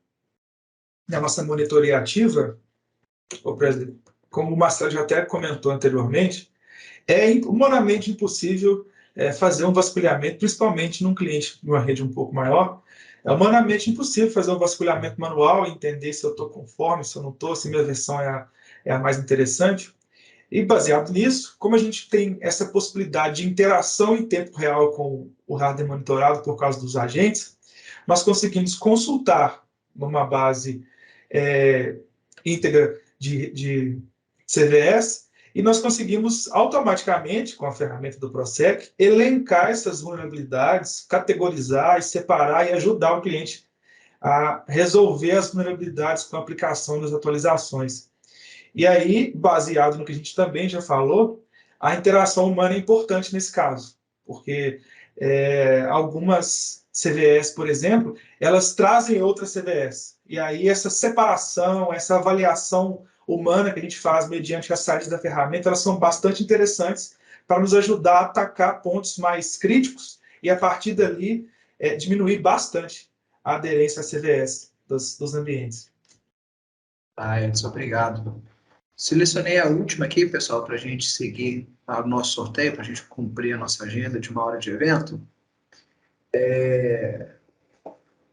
nossa monitoria ativa, como o Marcelo já até comentou anteriormente, é humanamente impossível fazer um vasculhamento, principalmente num cliente de uma rede um pouco maior. É humanamente impossível fazer um vasculhamento manual, entender se eu estou conforme, se eu não estou, se minha versão é a mais interessante. E baseado nisso, como a gente tem essa possibilidade de interação em tempo real com o hardware monitorado por causa dos agentes, nós conseguimos consultar numa base íntegra de CVS e nós conseguimos automaticamente, com a ferramenta do Prosec, elencar essas vulnerabilidades, categorizar e separar e ajudar o cliente a resolver as vulnerabilidades com a aplicação das atualizações. E aí, baseado no que a gente também já falou, a interação humana é importante nesse caso, porque algumas CVS, por exemplo, elas trazem outras CVS. E aí essa separação, essa avaliação humana que a gente faz mediante as saídas da ferramenta, elas são bastante interessantes para nos ajudar a atacar pontos mais críticos e, a partir dali, diminuir bastante a aderência à CVS dos ambientes. Edson, obrigado. Selecionei a última aqui, pessoal, para a gente seguir o nosso sorteio, para a gente cumprir a nossa agenda de uma hora de evento.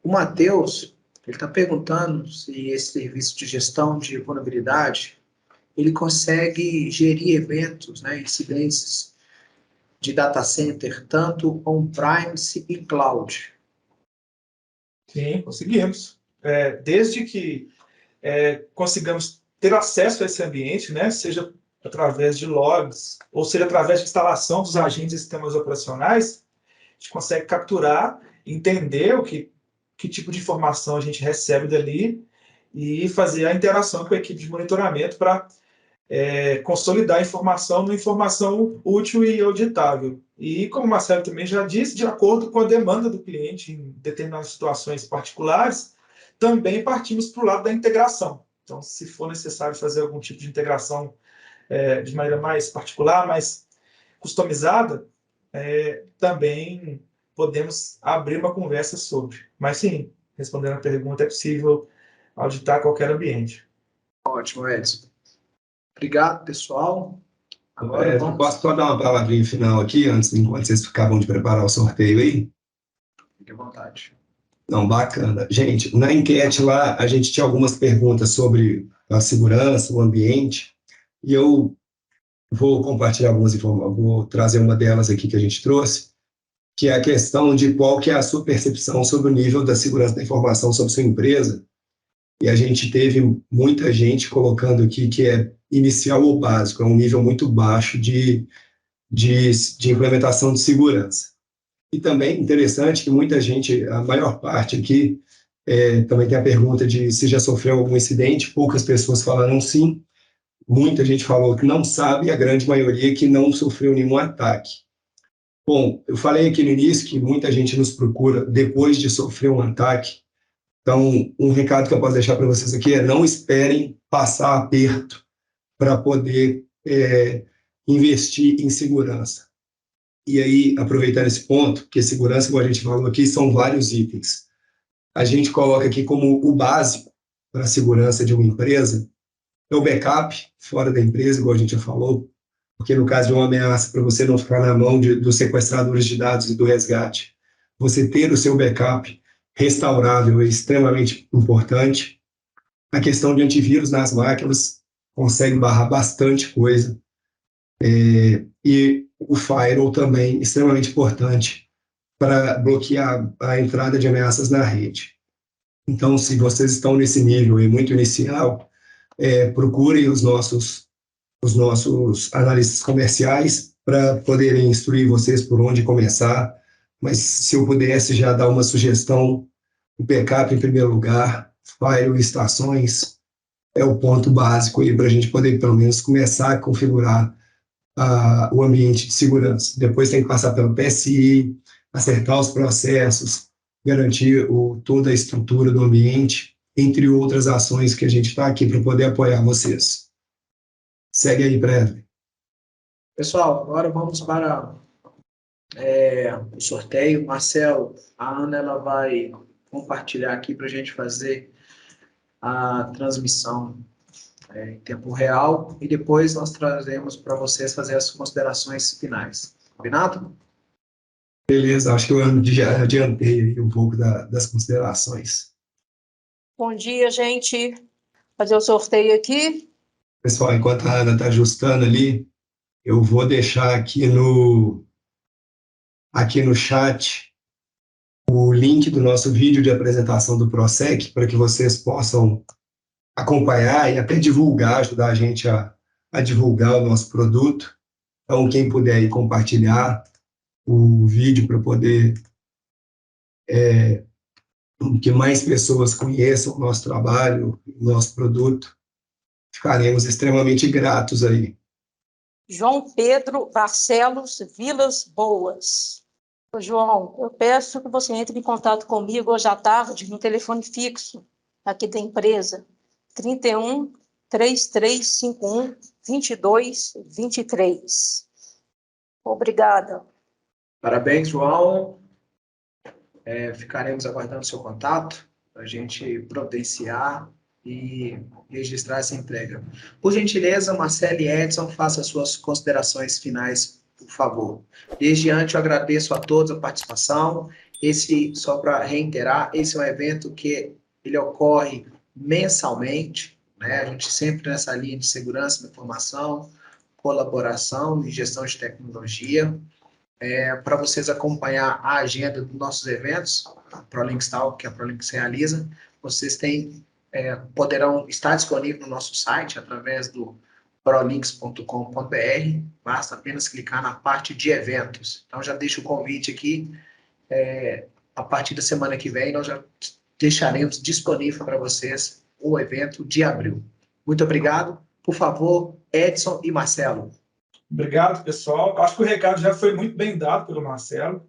O Matheus, ele está perguntando se esse serviço de gestão de vulnerabilidade, ele consegue gerir eventos, incidências de data center, tanto on-premise e cloud. Sim, conseguimos. Desde que consigamos ter acesso a esse ambiente, seja através de logs, ou seja através de instalação dos agentes e sistemas operacionais, a gente consegue capturar, entender que tipo de informação a gente recebe dali e fazer a interação com a equipe de monitoramento para consolidar a informação numa informação útil e auditável. E, como o Marcelo também já disse, de acordo com a demanda do cliente em determinadas situações particulares, também partimos para o lado da integração. Então, se for necessário fazer algum tipo de integração de maneira mais particular, mais customizada, também podemos abrir uma conversa sobre. Mas sim, respondendo a pergunta, é possível auditar qualquer ambiente. Ótimo, Edson. Obrigado, pessoal. Agora vamos... Posso só dar uma palavrinha final aqui, enquanto vocês ficavam de preparar o sorteio aí? Fique à vontade. Não, bacana. Gente, na enquete lá, a gente tinha algumas perguntas sobre a segurança, o ambiente, e eu vou compartilhar algumas informações, vou trazer uma delas aqui que a gente trouxe, que é a questão de qual que é a sua percepção sobre o nível da segurança da informação sobre sua empresa. E a gente teve muita gente colocando aqui que é inicial ou básico, é um nível muito baixo de implementação de segurança. E também interessante que muita gente, a maior parte aqui, também tem a pergunta de se já sofreu algum incidente, poucas pessoas falaram sim, muita gente falou que não sabe, e a grande maioria que não sofreu nenhum ataque. Bom, eu falei aqui no início que muita gente nos procura depois de sofrer um ataque. Então, um recado que eu posso deixar para vocês aqui é: não esperem passar aperto para poder investir em segurança. E aí, aproveitando esse ponto, que segurança, como a gente falou aqui, são vários itens. A gente coloca aqui como o básico para a segurança de uma empresa é o backup fora da empresa, igual a gente já falou, porque no caso de uma ameaça, para você não ficar na mão dos sequestradores de dados e do resgate, você ter o seu backup restaurável é extremamente importante. A questão de antivírus nas máquinas consegue barrar bastante coisa. E o firewall também extremamente importante para bloquear a entrada de ameaças na rede. Então, se vocês estão nesse nível muito inicial, procurem os nossos analistas comerciais para poderem instruir vocês por onde começar. Mas se eu pudesse já dar uma sugestão, o backup em primeiro lugar, firewall, estações, é o ponto básico aí para a gente poder pelo menos começar a configurar o ambiente de segurança. Depois tem que passar pelo PSI, acertar os processos, garantir toda a estrutura do ambiente, entre outras ações que a gente está aqui para poder apoiar vocês. Segue aí, Bradley. Pessoal, agora vamos para o sorteio. Marcelo, a Ana ela vai compartilhar aqui para a gente fazer a transmissão em tempo real e depois nós trazemos para vocês fazer as considerações finais. Combinado? Beleza, acho que eu já adiantei aí um pouco das considerações. Bom dia, gente. Fazer o sorteio aqui. Pessoal, enquanto a Ana está ajustando ali, eu vou deixar aqui no chat o link do nosso vídeo de apresentação do PROSEC para que vocês possam acompanhar e até divulgar, ajudar a gente a divulgar o nosso produto. Então, quem puder aí compartilhar o vídeo para poder que mais pessoas conheçam o nosso trabalho, o nosso produto, ficaremos extremamente gratos aí. João Pedro Barcelos Vilas Boas. Ô, João, eu peço que você entre em contato comigo hoje à tarde no telefone fixo aqui da empresa, 31 3351 2223. Obrigada. Parabéns, João. Ficaremos aguardando seu contato para a gente providenciar e registrar essa entrega. Por gentileza, Marcelo e Edson, façam suas considerações finais, por favor. Desde antes, eu agradeço a todos a participação. Só para reiterar, esse é um evento que ele ocorre mensalmente, né? A gente sempre nessa linha de segurança da informação, colaboração e gestão de tecnologia. Para vocês acompanhar a agenda dos nossos eventos, a ProLinks Talks, que a ProLinks realiza, vocês poderão estar disponível no nosso site através do prolinks.com.br, basta apenas clicar na parte de eventos. Então já deixo o convite aqui, a partir da semana que vem nós já deixaremos disponível para vocês o evento de abril. Muito obrigado. Por favor, Edson e Marcelo. Obrigado, pessoal. Acho que o recado já foi muito bem dado pelo Marcelo.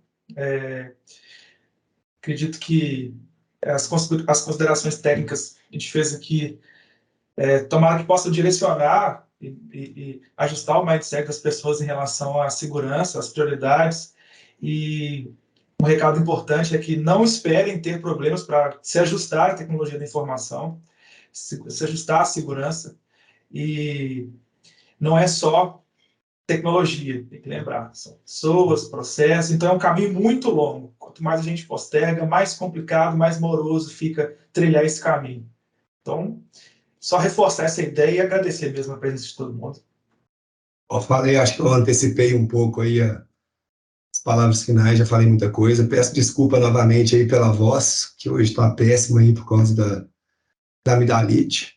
Acredito que as considerações técnicas que a gente fez aqui, tomara que possam direcionar e ajustar o mindset das pessoas em relação à segurança, às prioridades. E um recado importante é que não esperem ter problemas para se ajustar à tecnologia da informação, se ajustar à segurança. E não é só tecnologia, tem que lembrar, são pessoas, processos, então é um caminho muito longo. Quanto mais a gente posterga, mais complicado, mais moroso fica trilhar esse caminho. Então, só reforçar essa ideia e agradecer mesmo a presença de todo mundo. Eu falei, acho que eu antecipei um pouco aí as palavras finais, já falei muita coisa. Peço desculpa novamente aí pela voz, que hoje está péssima aí por causa da amidalite.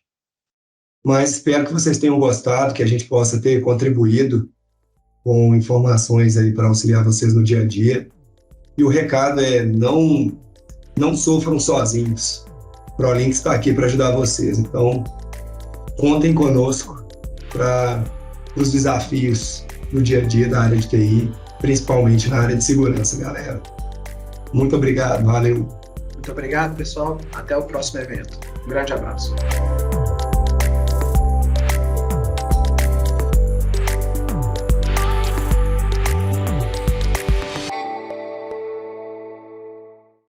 Mas espero que vocês tenham gostado, que a gente possa ter contribuído com informações aí para auxiliar vocês no dia a dia. E o recado é: não sofram sozinhos. O ProLinks está aqui para ajudar vocês. Então, contem conosco para os desafios no dia a dia da área de TI principalmente na área de segurança, galera. Muito obrigado, valeu. Muito obrigado, pessoal. Até o próximo evento. Um grande abraço.